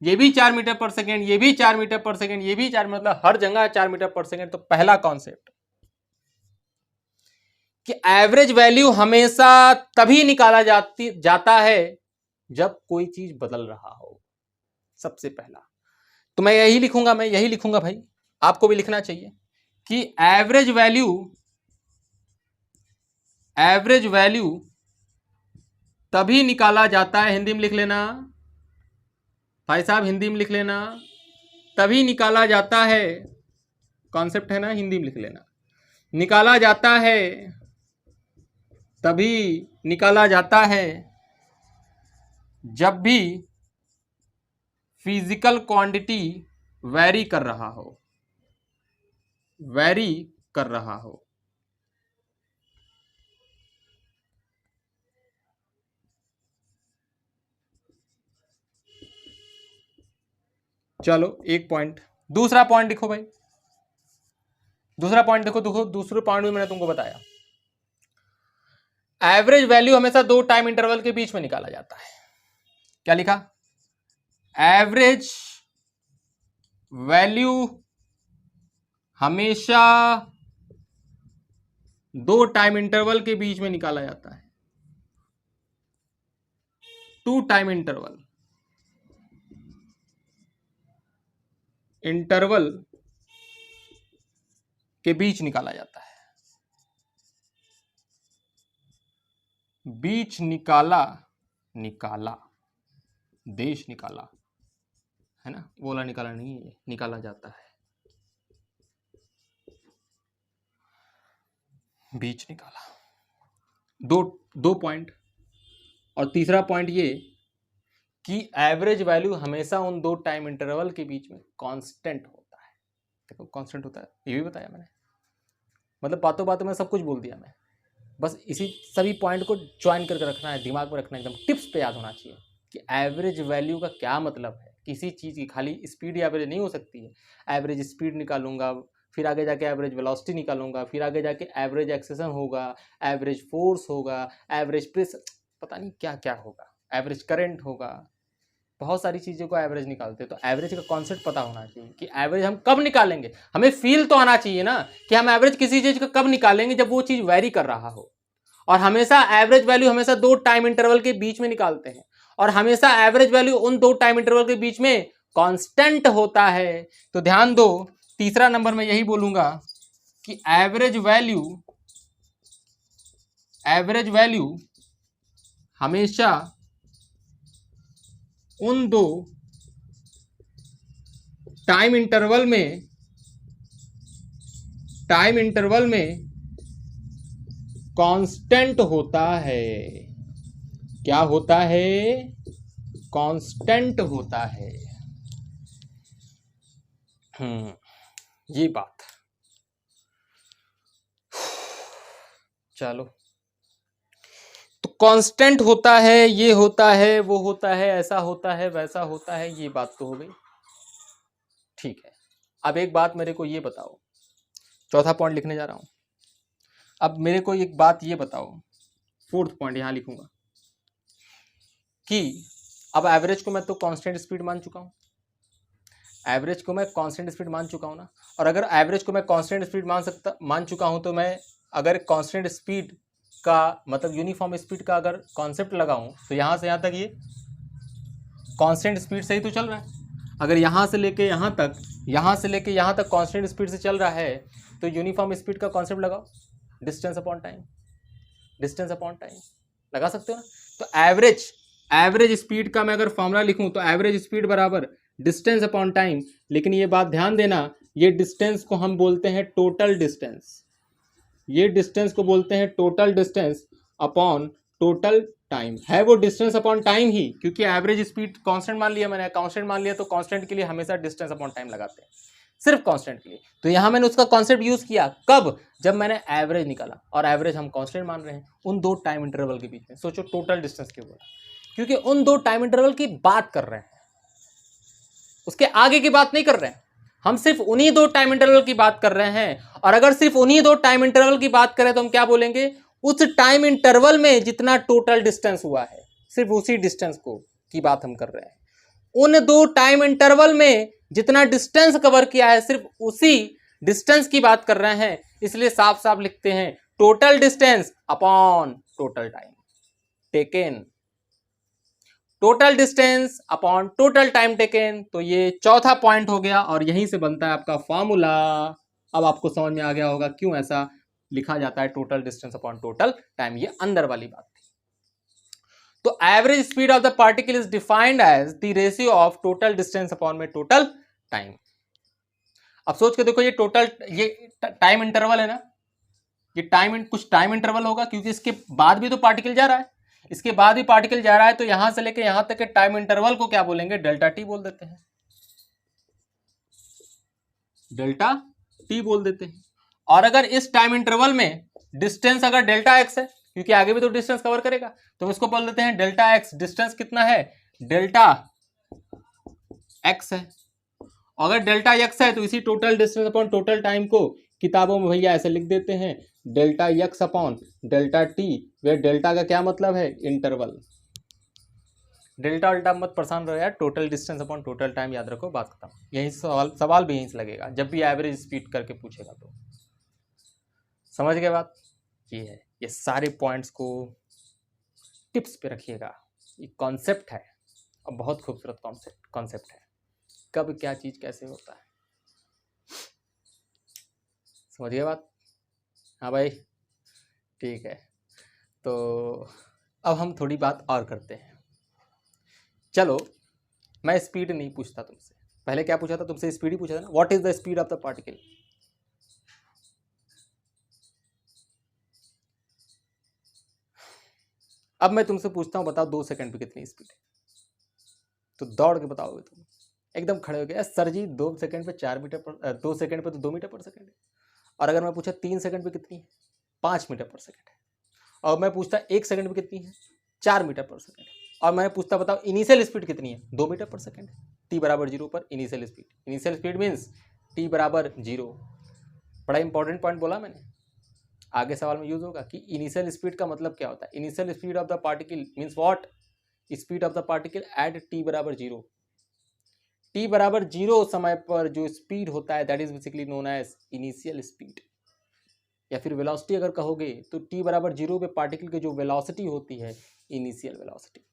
ये भी 4 मीटर पर सेकेंड, ये भी 4 मीटर पर सेकेंड, ये भी 4, मतलब हर जगह 4 मीटर पर सेकेंड। तो पहला कॉन्सेप्ट कि एवरेज वैल्यू हमेशा तभी निकाला जाता है जब कोई चीज बदल रहा हो, सबसे पहला। तो मैं यही लिखूंगा भाई, आपको भी लिखना चाहिए कि एवरेज वैल्यू तभी निकाला जाता है, हिंदी में लिख लेना भाई साहब, हिंदी में लिख लेना, तभी निकाला जाता है, कॉन्सेप्ट है ना, हिंदी में लिख लेना, निकाला जाता है, तभी निकाला जाता है जब भी फिजिकल क्वांटिटी वैरी कर रहा हो, चलो एक पॉइंट। दूसरा पॉइंट देखो भाई, दूसरे पॉइंट में मैंने तुमको बताया एवरेज वैल्यू हमेशा 2 टाइम इंटरवल के बीच में निकाला जाता है। क्या लिखा? एवरेज वैल्यू हमेशा 2 टाइम इंटरवल के बीच में निकाला जाता है, 2 टाइम इंटरवल के बीच निकाला जाता है। बीच निकाला देश निकाला है ना, बोला निकाला नहीं है, निकाला जाता है, बीच निकाला। दो पॉइंट। और तीसरा पॉइंट ये कि एवरेज वैल्यू हमेशा उन 2 टाइम इंटरवल के बीच में कांस्टेंट होता है। देखो कांस्टेंट होता है, ये भी बताया मैंने, मतलब बातों बातों में सब कुछ बोल दिया मैं, बस इसी सभी पॉइंट को ज्वाइन करके रखना है, दिमाग में रखना है, एकदम टिप्स पे याद होना चाहिए कि एवरेज वैल्यू का क्या मतलब है। किसी चीज़ की खाली स्पीड एवरेज नहीं हो सकती है, एवरेज स्पीड निकालूंगा, फिर आगे जाके एवरेज वेलोसिटी निकालूंगा, फिर आगे जाके एवरेज एक्सेशन होगा, एवरेज फोर्स होगा, एवरेज प्रेस, पता नहीं क्या क्या होगा, एवरेज करंट होगा, बहुत सारी चीज़ों को एवरेज निकालते हैं। तो एवरेज का कॉन्सेप्ट पता होना चाहिए कि एवरेज हम कब निकालेंगे, हमें फील तो आना चाहिए ना कि हम एवरेज किसी चीज़ का कब निकालेंगे, जब वो चीज़ वेरी कर रहा हो। और हमेशा एवरेज वैल्यू हमेशा 2 टाइम इंटरवल के बीच में निकालते हैं, और हमेशा एवरेज वैल्यू उन 2 टाइम इंटरवल के बीच में कांस्टेंट होता है। तो ध्यान दो, तीसरा नंबर में यही बोलूंगा कि एवरेज वैल्यू हमेशा उन 2 टाइम इंटरवल में टाइम इंटरवल में कांस्टेंट होता है। क्या होता है? कांस्टेंट होता है। ये बात। चलो, तो कांस्टेंट होता है, ये होता है, वो होता है, ऐसा होता है, वैसा होता है, ये बात तो हो गई। ठीक है, अब एक बात मेरे को ये बताओ, चौथा पॉइंट लिखने जा रहा हूं। अब मेरे को एक बात ये बताओ, फोर्थ पॉइंट यहां लिखूंगा कि अब एवरेज को मैं तो कांस्टेंट स्पीड मान चुका हूं, एवरेज को मैं कांस्टेंट स्पीड मान चुका हूं ना। और अगर एवरेज को मैं कांस्टेंट स्पीड मान चुका हूं, तो मैं अगर कांस्टेंट स्पीड का मतलब यूनिफॉर्म स्पीड का अगर कॉन्सेप्ट लगाऊं, तो यहां से यहां तक ये कांस्टेंट स्पीड से ही तो चल रहा है। अगर यहां से लेके यहां तक, यहां से लेके यहां तक कांस्टेंट स्पीड से चल रहा है, तो यूनिफॉर्म स्पीड का कॉन्सेप्ट लगाओ, distance upon time, distance upon time लगा सकते हो ना। तो एवरेज स्पीड का मैं अगर फॉर्मूला लिखूं, तो एवरेज स्पीड बराबर डिस्टेंस अपॉन टाइम। लेकिन ये बात ध्यान देना, ये डिस्टेंस को हम बोलते हैं टोटल डिस्टेंस, ये डिस्टेंस को बोलते हैं total distance upon total time. है वो डिस्टेंस अपॉन टाइम ही, क्योंकि एवरेज स्पीड कांस्टेंट मान लिया मैंने, कांस्टेंट मान लिया, तो कांस्टेंट के लिए हमेशा डिस्टेंस अपॉन टाइम लगाते हैं, सिर्फ कांस्टेंट के लिए। तो यहां मैंने उसका कॉन्सेप्ट यूज किया कब? जब मैंने एवरेज निकाला, और एवरेज हम कांस्टेंट मान रहे हैं उन दो टाइम इंटरवल के बीच में। सोचो, टोटल डिस्टेंस क्यों बोला? क्योंकि उन दो टाइम इंटरवल की बात कर रहे हैं, उसके आगे की बात नहीं कर रहे हैं। हम सिर्फ उन्हीं दो टाइम इंटरवल की बात कर रहे हैं। और अगर सिर्फ उन्हीं दो टाइम इंटरवल की बात करें, तो हम क्या बोलेंगे? उस टाइम इंटरवल में जितना टोटल डिस्टेंस हुआ है, सिर्फ उसी डिस्टेंस को की बात हम कर रहे हैं। उन दो टाइम इंटरवल में जितना डिस्टेंस कवर किया है, सिर्फ उसी डिस्टेंस की बात कर रहे हैं। इसलिए साफ साफ लिखते हैं total distance upon total time taken, total distance upon total time taken. तो ये चौथा पॉइंट हो गया, और यहीं से बनता है आपका फॉर्मूला। अब आपको समझ में आ गया होगा क्यों ऐसा लिखा जाता है, total distance upon total time. ये अंदर वाली बात थी। तो average speed of the particle is defined as the ratio of total distance upon में टोटल टाइम। अब सोच के देखो, ये टोटल, ये टाइम इंटरवल है ना, ये कुछ टाइम इंटरवल होगा, क्योंकि इसके बाद भी तो पार्टिकल जा रहा है, इसके बाद भी पार्टिकल जा रहा है। तो यहां से लेके यहां तक के टाइम इंटरवल को क्या बोलेंगे? डेल्टा टी बोल देते हैं, डेल्टा टी बोल देते हैं। और अगर इस टाइम इंटरवल में डिस्टेंस अगर डेल्टा एक्स है, क्योंकि आगे भी तो डिस्टेंस कवर करेगा, तो इसको बोल देते हैं डेल्टा एक्स। डिस्टेंस कितना है? डेल्टा एक्स है। अगर डेल्टा एक्स है, तो इसी total distance upon total time को किताबों में भैया ऐसे लिख देते हैं, delta x upon delta t, वे डेल्टा का क्या मतलब है? इंटरवल। डेल्टा अल्टा मत परेशान रहो यार, total distance upon total time याद रखो, बात खत्म। यही सवाल भी यहीं से लगेगा, जब भी एवरेज स्पीड करके पूछेगा तो। समझ गए बात? ये है, ये सारे पॉइंट्स को टिप्स पे रखिएगा। ये कॉन्सेप्ट है, और बहुत खूबसूरत कॉन्सेप्ट है, कब क्या चीज कैसे होता है। समझ गए बात? हाँ भाई, ठीक है। तो अब हम थोड़ी बात और करते हैं। चलो, मैं स्पीड नहीं पूछता तुमसे, पहले क्या पूछा था तुमसे? स्पीड ही पूछा था ना। What is the speed of the particle? अब मैं तुमसे पूछता हूं, बताओ 2 सेकंड पे कितनी स्पीड है? तो दौड़ के बताओगे तुम, एकदम खड़े हो गए, सर जी 2 सेकंड पे 4 मीटर पर 2 सेकंड पे तो 2 मीटर पर सेकंड है। और अगर मैं पूछा 3 सेकंड पे कितनी है? 5 मीटर पर सेकंड है। और मैं पूछता 1 सेकंड पे कितनी है? 4 मीटर पर सेकंड है। और मैं पूछता बताओ इनिशियल स्पीड कितनी है? 2 मीटर पर सेकंड है। टी बराबर 0 पर initial speed, initial speed means T बराबर 0। बड़ा इंपॉर्टेंट पॉइंट बोला मैंने, आगे सवाल में यूज होगा कि इनिशियल स्पीड का मतलब क्या होता है। Initial speed of the particle means what? Speed of the particle at T बराबर 0। टी बराबर 0 समय पर जो स्पीड होता है, that is basically known as initial speed, या फिर वेलोसिटी अगर कहोगे तो टी बराबर 0 पे पार्टिकल की जो वेलोसिटी होती है, इनिशियल वेलोसिटी।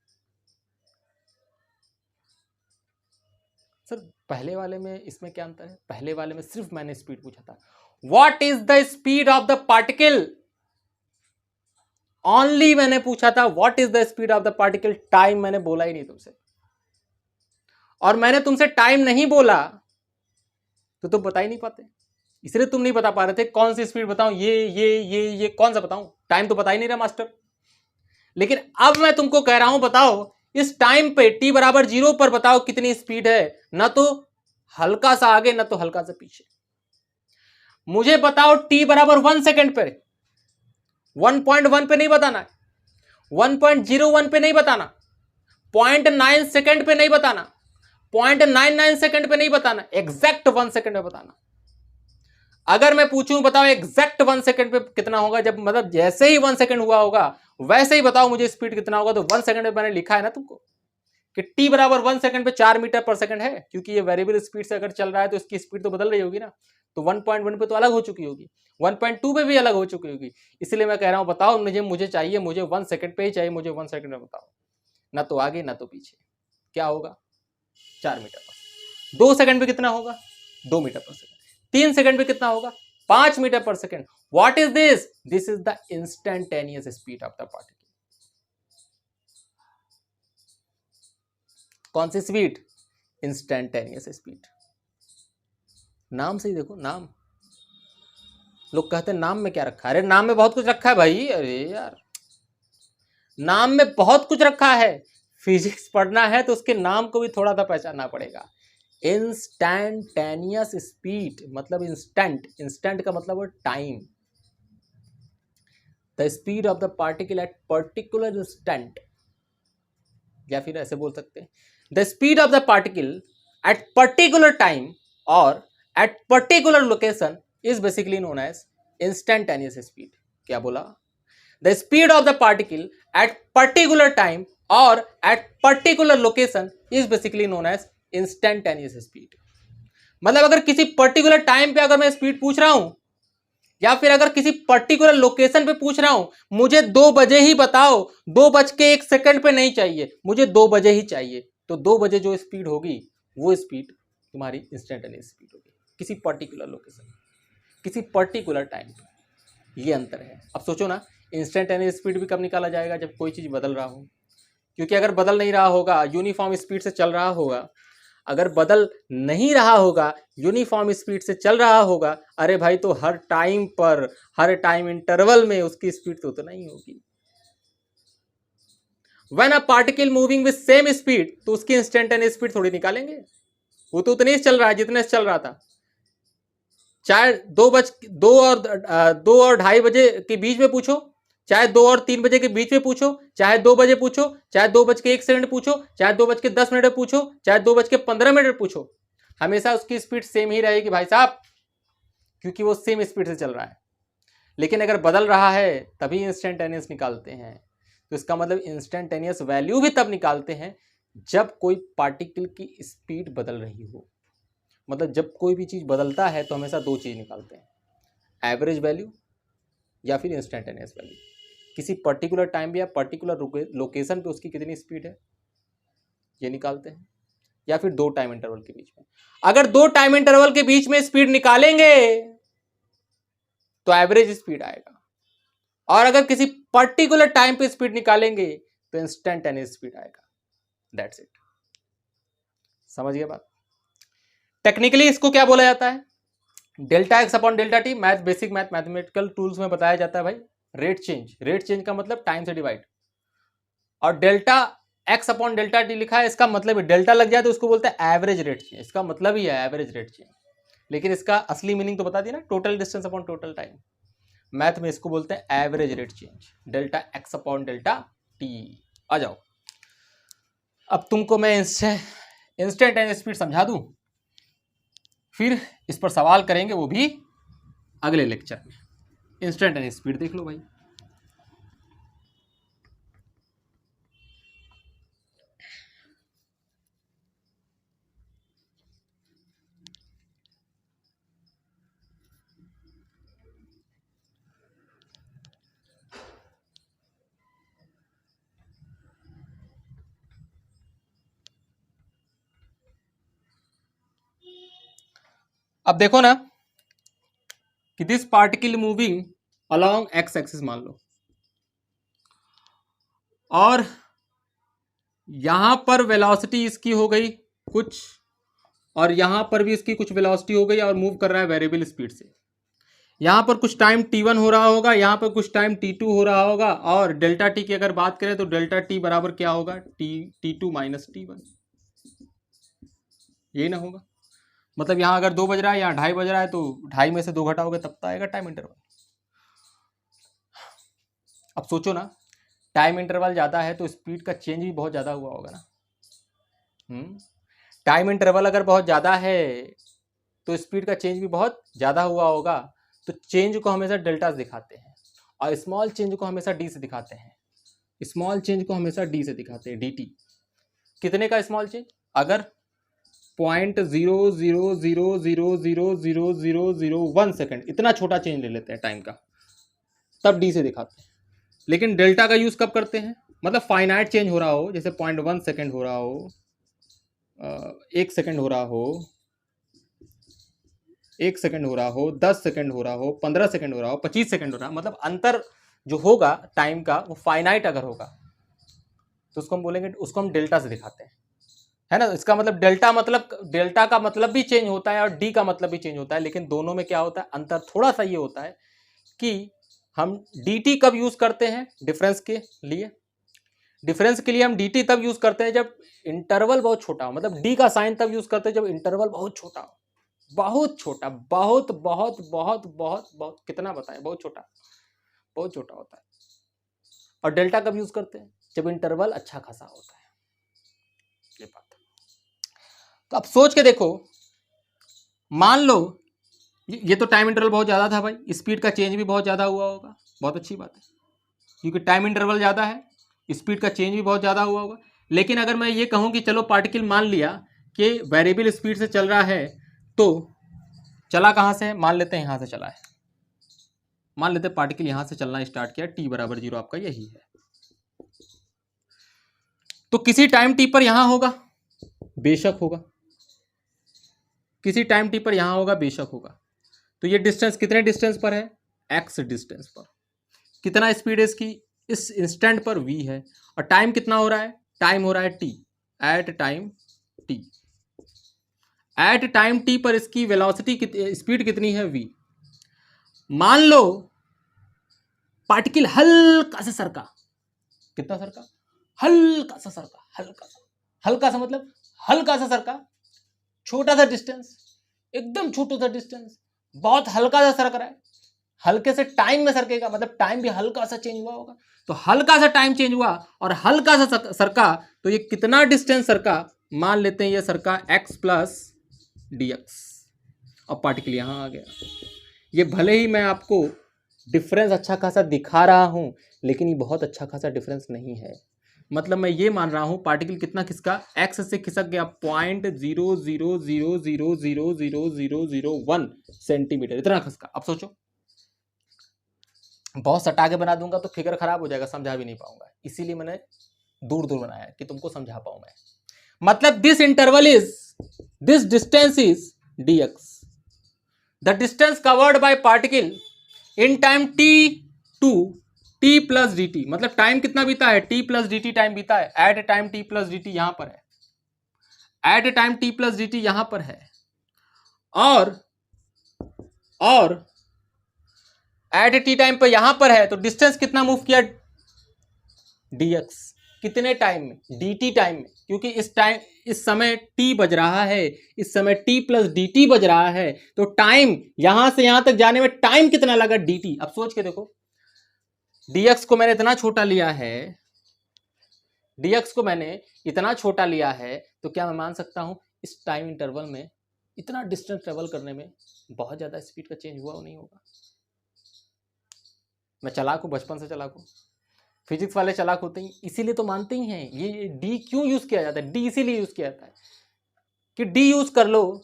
सर पहले वाले में इसमें क्या अंतर है? पहले वाले में सिर्फ मैंने स्पीड पूछा था, what is the speed of the particle, only मैंने पूछा था what is the speed of the particle. Time मैंने बोला ही नहीं तुमसे, और मैंने तुमसे टाइम नहीं बोला तो तुम बता ही नहीं पाते। इसलिए तुम नहीं बता पा रहे थे कौन सी स्पीड बताऊं, ये कौन सा बताऊं, टाइम तो बता ही नहीं रहा मास्टर। लेकिन अब मैं तुमको कह रहा हूं बताओ इस टाइम पे t बराबर 0 पर बताओ कितनी स्पीड है, ना तो हल्का सा आगे ना तो हल्का सा पीछे। मुझे बताओ t बराबर 1 सेकेंड पे, 1.1 पे नहीं बताना, 1.01 पे नहीं बताना, 0.9 सेकेंड पे नहीं बताना, 0.99 सेकेंड पे नहीं बताना, एग्जैक्ट 1 सेकेंड में बताना। अगर मैं पूछूं बताओ एग्जैक्ट 1 सेकेंड पे कितना होगा, जब मतलब जैसे ही 1 सेकेंड हुआ होगा वैसे ही बताओ मुझे स्पीड कितना होगा। तो 1 सेकेंड में मैंने लिखा है ना तुमको कि t बराबर 1 सेकेंड पे 4 मीटर पर सेकंड है, क्योंकि ये वेरिएबल स्पीड से अगर चल रहा है तो इसकी स्पीड तो बदल रही होगी ना, तो 1.1 पे तो अलग हो चुकी होगी, 1.2 पे भी अलग हो चुकी होगी। इसलिए मैं कह रहा हूं बताओ मुझे चाहिए, मुझे 1 सेकेंड पे ही चाहिए, मुझे 1 सेकेंड में बताओ, ना तो आगे ना तो पीछे। क्या होगा? 4 मीटर पर। 2 सेकंड पे कितना होगा? 2 मीटर पर सेकंड। 3 सेकंड पे कितना होगा? 5 मीटर पर second. What is this? This is the instantaneous speed of the particle. कौन सी स्पीड? Instantaneous speed. नाम से ही देखो, नाम लोग कहते हैं नाम में क्या रखा है। अरे नाम में बहुत कुछ रखा है भाई, अरे यार नाम में बहुत कुछ रखा है। फिजिक्स पढ़ना है तो उसके नाम को भी थोड़ा सा पहचानना पड़ेगा। इंस्टैंटेनियस स्पीड मतलब इंस्टेंट, इंस्टेंट का मतलब है time. The speed of the particle at particular instant, या फिर ऐसे बोल सकते हैं the speed of the particle at particular time और at particular location is basically known as instantaneous speed. क्या बोला? The speed of the particle at particular time और at particular location is basically known as instantaneous speed. मतलब अगर किसी particular time पे अगर मैं स्पीड पूछ रहा हूं या फिर अगर किसी पर्टिकुलर लोकेशन पे पूछ रहा हूं, मुझे 2 बजे ही बताओ, 2:01 पे नहीं चाहिए, मुझे 2 बजे ही चाहिए, तो 2 बजे जो स्पीड होगी वो स्पीड तुम्हारी इंस्टेंटेनियस स्पीड होगी किसी पर्टिकुलर लोकेशन, किसी पर्टिकुलर टाइम पे। ये अंतर है। अब सोचो ना, इंस्टेंटेनियस स्पीड भी कब निकाला जाएगा? जब कोई चीज़ बदल रहा हो। क्योंकि अगर बदल नहीं रहा होगा, यूनिफॉर्म स्पीड से चल रहा होगा, अगर बदल नहीं रहा होगा, यूनिफॉर्म स्पीड से चल रहा होगा, अरे भाई तो हर टाइम पर, हर टाइम इंटरवल में उसकी स्पीड तो उतना ही होगी। When a particle moving with same speed, तो उसकी इंस्टेंटेनियस स्पीड थोड़ी निकालेंगे, वो तो उतने ही चल रहा है जितने से चल रहा था। चाहे 2 और 2:30 बजे के बीच में पूछो, चाहे 2 और 3 बजे के बीच में पूछो, चाहे 2 बजे पूछो, चाहे 2:01 पूछो, चाहे 2:10 पूछो, चाहे 2:15 पूछो, हमेशा उसकी स्पीड सेम ही रहेगी भाई साहब, क्योंकि वो सेम स्पीड से चल रहा है। लेकिन अगर बदल रहा है तभी इंस्टेंटेनियस निकालते हैं। तो इसका मतलब इंस्टेंटेनियस वैल्यू भी तब निकालते हैं जब कोई पार्टिकल की स्पीड बदल रही हो। मतलब जब कोई भी चीज़ बदलता है तो हमेशा 2 चीज़ निकालते हैं, एवरेज वैल्यू या फिर इंस्टेंटेनियस वैल्यू। किसी पर्टिकुलर टाइम पे या पर्टिकुलर लोकेशन पे उसकी कितनी स्पीड है ये निकालते हैं, या फिर 2 टाइम इंटरवल के बीच में। अगर 2 टाइम इंटरवल के बीच में स्पीड निकालेंगे तो एवरेज स्पीड आएगा, और अगर किसी पर्टिकुलर टाइम पे स्पीड निकालेंगे तो इंस्टेंटेनियस स्पीड आएगा। That's it. समझ गए बात? टेक्निकली इसको क्या बोला जाता है? Delta x upon delta T. Basic mathematical tools में बताया जाता है भाई रेट चेंज। रेट चेंज का मतलब टाइम से डिवाइड। और delta x upon delta T लिखा है, इसका मतलब डेल्टा लग जाए तो उसको बोलते हैं एवरेज रेट चेंज। इसका मतलब ही है एवरेज रेट चेंज, लेकिन इसका असली मीनिंग तो बता दिया ना, total distance upon total time. Math में इसको बोलते हैं average rate change, delta x upon delta t. आ जाओ, अब तुमको मैं इंस्टेंटेनियस स्पीड समझा दूं, फिर इस पर सवाल करेंगे, वो भी अगले लेक्चर में। इंस्टेंटेनियस स्पीड देख लो भाई। अब देखो ना कि this particle moving along x axis मान लो, और यहां पर वेलोसिटी इसकी हो गई कुछ और यहां पर भी इसकी कुछ वेलोसिटी हो गई और मूव कर रहा है वेरिएबल स्पीड से। यहां पर कुछ टाइम t1 हो रहा होगा, यहां पर कुछ टाइम t2 हो रहा होगा, और डेल्टा टी की अगर बात करें तो डेल्टा टी बराबर क्या होगा, t2 माइनस t1, यही ना होगा। मतलब यहां अगर 2 बज रहा है, यहाँ 2:30 बज रहा है, तो 2:30 में से 2 घटाओगे तब तो आएगा टाइम इंटरवल। अब सोचो ना, टाइम इंटरवल ज्यादा है तो स्पीड का चेंज भी बहुत ज्यादा हुआ होगा ना। टाइम इंटरवल अगर बहुत ज्यादा है तो स्पीड का चेंज भी बहुत ज्यादा हुआ होगा। तो चेंज को हमेशा डेल्टा से दिखाते हैं और स्मॉल चेंज को हमेशा डी से दिखाते हैं। स्मॉल चेंज को हमेशा डी से दिखाते हैं, dt। कितने का स्मॉल चेंज? अगर 0.000000001 सेकेंड, इतना छोटा चेंज ले लेते हैं टाइम का, तब डी से दिखाते हैं। लेकिन डेल्टा का यूज कब करते हैं? मतलब फाइनाइट चेंज हो रहा हो, जैसे 0.1 सेकेंड हो रहा हो, 1 सेकेंड हो रहा हो, 1 सेकेंड हो रहा हो, 10 सेकेंड हो रहा हो, 15 सेकेंड हो रहा हो, 25 सेकेंड हो रहा हो, मतलब अंतर जो होगा टाइम का वो फाइनाइट अगर होगा तो उसको हम बोलेंगे, उसको हम डेल्टा से दिखाते हैं, है ना। इसका मतलब डेल्टा का मतलब भी चेंज होता है और डी का मतलब भी चेंज होता है, लेकिन दोनों में क्या होता है, अंतर थोड़ा सा ये होता है कि हम dt कब यूज करते हैं डिफरेंस के लिए। डिफरेंस के लिए हम dt तब यूज करते हैं जब इंटरवल बहुत छोटा हो, मतलब d का साइन तब यूज करते हैं जब इंटरवल बहुत छोटा हो, बहुत छोटा, बहुत बहुत बहुत बहुत बहुत, कितना बताएं, बहुत छोटा, बहुत छोटा होता है। और डेल्टा कब यूज करते हैं? जब इंटरवल अच्छा खासा होता है। ये बात। तो अब सोच के देखो, मान लो ये तो टाइम इंटरवल बहुत ज्यादा था भाई, स्पीड का चेंज भी बहुत ज्यादा हुआ होगा, बहुत अच्छी बात है, क्योंकि टाइम इंटरवल ज्यादा है, स्पीड का चेंज भी बहुत ज्यादा हुआ होगा। लेकिन अगर मैं ये कहूं कि चलो पार्टिकल मान लिया कि वेरिएबल स्पीड से चल रहा है, तो चला कहां से है? मान लेते हैं यहां से चला है, मान लेते हैं पार्टिकल यहां से चलना स्टार्ट किया, t बराबर 0 आपका यही है, तो किसी टाइम t पर यहां होगा, बेशक होगा, किसी टाइम t पर यहां होगा, बेशक होगा। तो ये डिस्टेंस कितने डिस्टेंस पर है? x डिस्टेंस पर। कितना स्पीड है इसकी? इस इंस्टेंट पर v है। और टाइम कितना हो रहा है? टाइम हो रहा है t, at time t। At time t पर इसकी वेलोसिटी स्पीड कितनी है? v। मान लो पार्टिकल हल्का सा सरका, कितना सरका? हल्का सा सरका, हल्का सा, हल्का सा मतलब हल्का सा सरका, छोटा सा डिस्टेंस, एकदम छोटा सा डिस्टेंस, बहुत हल्का सा सरक रहा है। हल्के से टाइम में सरकेगा, मतलब टाइम भी हल्का सा चेंज हुआ होगा। तो हल्का सा टाइम चेंज हुआ और हल्का सा सरका, तो ये कितना डिस्टेंस सरका? मान लेते हैं ये सरका x प्लस dx, और पार्टिकल यहां आ गया। ये भले ही मैं आपको डिफरेंस अच्छा खासा दिखा रहा हूं, लेकिन ये बहुत अच्छा खासा डिफरेंस नहीं है। मतलब मैं ये मान रहा हूं पार्टिकल कितना खिसका, x से खिसक गया 0.000000001 सेंटीमीटर, इतना खिसका। अब सोचो, बहुत सटा के बना दूंगा तो फिगर खराब हो जाएगा, समझा भी नहीं पाऊंगा, इसीलिए मैंने दूर दूर बनाया कि तुमको समझा पाऊं मैं। मतलब this distance is dx, the distance covered by particle in time t2 t plus dt। मतलब टाइम कितना बीता है? t प्लस dt टाइम बीता है। At time t plus dt यहां पर है, at time t plus dt यहां पर है, और एट टी टाइम पर यहां पर है। तो डिस्टेंस कितना मूव किया? dx। कितने टाइम में? dt टाइम में, क्योंकि इस समय t बज रहा है, इस समय t प्लस dt बज रहा है, तो टाइम यहां से यहां तक जाने में टाइम कितना लगा? dt। अब सोच के देखो, dx को मैंने इतना छोटा लिया है, dx को मैंने इतना छोटा लिया है, तो क्या मैं मान सकता हूं इस टाइम इंटरवल में इतना डिस्टेंस ट्रेवल करने में बहुत ज्यादा स्पीड का चेंज हुआ नहीं होगा? मैं चालाक हूं, बचपन से चालाक हूं, फिजिक्स वाले चालाक होते हैं, इसीलिए तो मानते ही हैं। ये डी क्यों यूज किया जाता है? डी इसीलिए यूज किया जाता है कि डी यूज कर लो,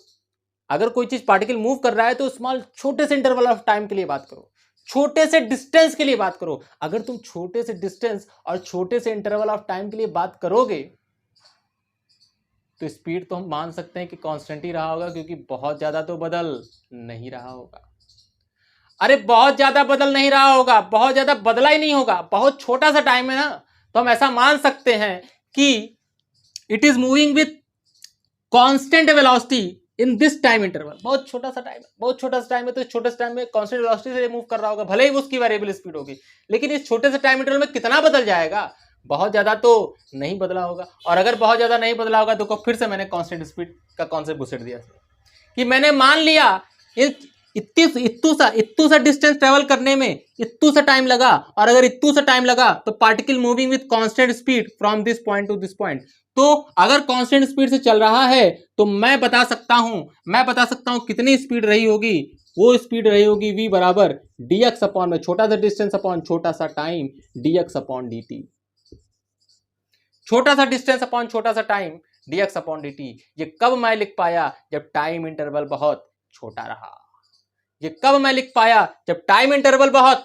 अगर कोई चीज पार्टिकल मूव कर रहा है तो स्मॉल, छोटे से इंटरवल ऑफ टाइम के लिए बात करो, छोटे से डिस्टेंस के लिए बात करो। अगर तुम छोटे से डिस्टेंस और छोटे से इंटरवल ऑफ टाइम के लिए बात करोगे तो स्पीड तो हम मान सकते हैं कि कांस्टेंट ही रहा होगा, क्योंकि बहुत ज्यादा तो बदल नहीं रहा होगा। अरे बहुत ज्यादा बदल नहीं रहा होगा, बहुत ज्यादा बदला ही नहीं होगा, बहुत छोटा सा टाइम है ना, तो हम ऐसा मान सकते हैं कि it is moving with constant velocity in this time interval, बहुत छोटा सा टाइम है, बहुत छोटा सा टाइम है, तो इस छोटे से टाइम में कांस्टेंट वेलोसिटी से मूव कर रहा होगा, भले ही वो उसकी वेरिएबल स्पीड होगी, लेकिन इस छोटे से टाइम इंटरवल में कितना बदल जाएगा, बहुत ज्यादा तो नहीं बदला होगा। और अगर बहुत ज्यादा नहीं बदला होगा तो फिर से मैंने कांस्टेंट स्पीड का कॉन्सेप्ट घुसेड़ दिया कि मैंने मान लिया इत्तू सा डिस्टेंस ट्रेवल करने में इत्तू सा टाइम लगा, और अगर इत्तू सा टाइम लगा तो particle moving with constant speed from this point to this point, तो अगर कांस्टेंट स्पीड से चल रहा है तो मैं बता सकता हूं कितनी स्पीड रही होगी, वो स्पीड रही होगी v बराबर dx अपॉन में छोटा सा डिस्टेंस अपॉन छोटा सा टाइम dx अपॉन dt, छोटा सा डिस्टेंस अपॉन छोटा सा टाइम dx अपॉन dt। ये कब मैं लिख पाया, जब टाइम इंटरवल बहुत छोटा रहा। ये कब मैं लिख पाया, जब टाइम इंटरवल बहुत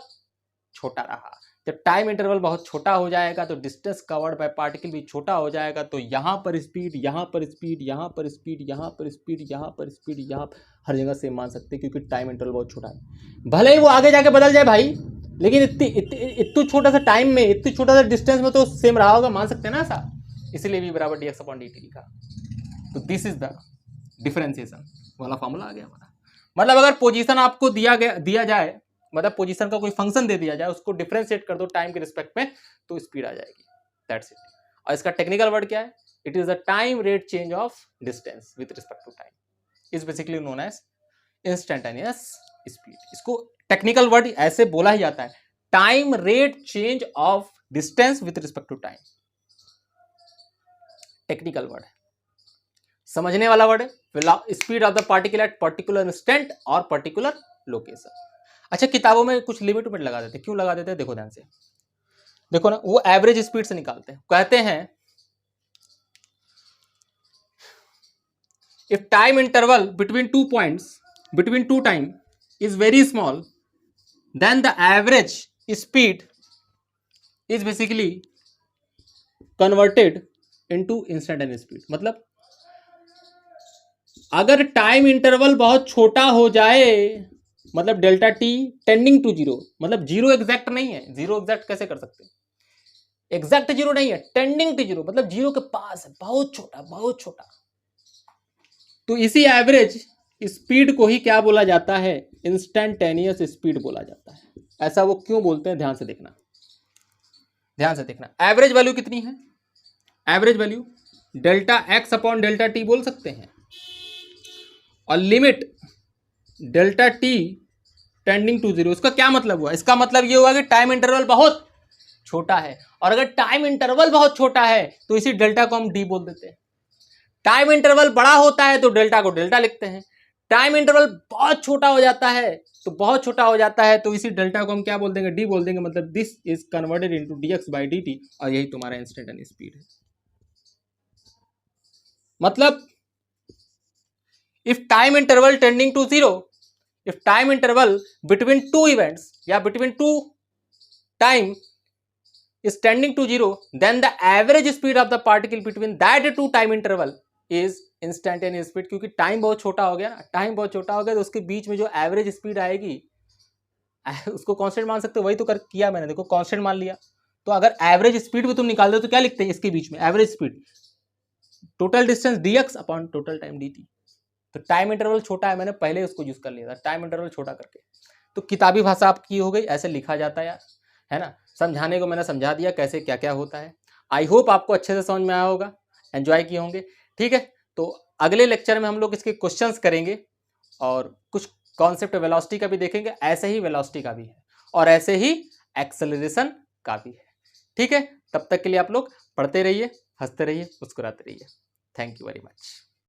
छोटा रहा। जब टाइम इंटरवल बहुत छोटा हो जाएगा तो डिस्टेंस कवर्ड बाय पार्टिकल भी छोटा हो जाएगा, तो यहां पर स्पीड, यहां पर स्पीड, यहां पर स्पीड, यहां पर स्पीड, यहां पर स्पीड, यहां हर जगह सेम मान सकते हैं, क्योंकि टाइम इंटरवल बहुत छोटा है। भले ही वो आगे जाके बदल जाए भाई, लेकिन इतनी छोटा सा टाइम में, इतनी छोटा सा डिस्टेंस में तो सेम रहा होगा, मान सकते हैं ना ऐसा, इसलिए v बराबर dx अपॉन dt लिखा। तो दिस इज द डिफरेंशिएशन वाला फॉर्मूला आ गया हमारा। मतलब अगर पोजीशन आपको दिया जाए, मतलब पोजीशन का कोई फंक्शन दे दिया जाए, उसको डिफरेंशिएट कर दो टाइम के रिस्पेक्ट में, तो स्पीड आ जाएगी, दैट्स इट। और इसका टेक्निकल वर्ड क्या है, it is the time rate change of distance with respect to time, is basically known as instantaneous speed. इसको टेक्निकल वर्ड ऐसे बोला ही जाता है, time rate change of distance with respect to time, technical word है, समझने वाला word है। Speed of the particle at particular instant और पर्टिकुलर लोकेशन। अच्छा, किताबों में कुछ लिमिट लगा देते, क्यों लगा देते हैं, देखो ध्यान से, देखो ना, वो एवरेज स्पीड से निकालते हैं, कहते हैं if time interval between two points, between two time is very small, then the average speed is basically converted into instantaneous speed. मतलब अगर टाइम इंटरवल बहुत छोटा हो जाए, मतलब delta t tending to zero, मतलब जीरो एग्जैक्ट नहीं है, जीरो एग्जैक्ट कैसे कर सकते हैं, एग्जैक्ट जीरो नहीं है, टेंडिंग टू जीरो, मतलब जीरो के पास है, बहुत छोटा, बहुत छोटा, तो इसी एवरेज स्पीड को ही क्या बोला जाता है, इंस्टेंटेनियस स्पीड बोला जाता है। ऐसा वो क्यों बोलते हैं, ध्यान से देखना, ध्यान से देखना। एवरेज वैल्यू कितनी है, average value delta x upon delta t बोल सकते हैं, और limit delta t tending to zero. इसका क्या मतलब हुआ, इसका मतलब ये हुआ कि टाइम इंटरवल बहुत छोटा है, और अगर टाइम इंटरवल बहुत छोटा है तो इसी डेल्टा को हम डी बोल देते हैं। टाइम इंटरवल बड़ा होता है तो डेल्टा को डेल्टा लिखते हैं, टाइम इंटरवल बहुत छोटा हो जाता है तो बहुत छोटा हो जाता है तो इसी डेल्टा को हम क्या बोल देंगे, डी बोल देंगे। मतलब this is converted into dx by dt, और यही तुम्हारा इंस्टेंटेनियस स्पीड है। मतलब if time interval tending to zero, if time interval between two events या between two time is tending to zero, then the average speed of the particle between that two time interval is instantaneous speed। क्योंकि time बहुत छोटा हो गया ना, time बहुत छोटा हो गया तो उसके बीच में जो एवरेज स्पीड आएगी उसको कांस्टेंट मान सकते हो, वही तो किया मैंने, देखो कांस्टेंट मान लिया। तो अगर एवरेज स्पीड भी तुम निकाल दो तो क्या लिखते हैं इसके बीच में, average speed total distance dx upon total time dt। तो टाइम इंटरवल छोटा है, मैंने पहले उसको यूज कर लिया था, टाइम इंटरवल छोटा करके। तो किताबी भाषा आपकी हो गई, ऐसे लिखा जाता है यार, है ना। समझाने को मैंने समझा दिया कैसे क्या क्या होता है। आई होप आपको अच्छे से समझ में आया होगा, एंजॉय किए होंगे, ठीक है। तो अगले लेक्चर में हम लोग इसके क्वेश्चंस करेंगे और कुछ कॉन्सेप्ट वेलोसिटी का भी देखेंगे, ऐसे ही वेलोसिटी का भी है और ऐसे ही एक्सेलरेशन का भी है, ठीक है। तब तक के लिए आप लोग पढ़ते रहिए, हंसते रहिए, मुस्कुराते रहिए। Thank you very much.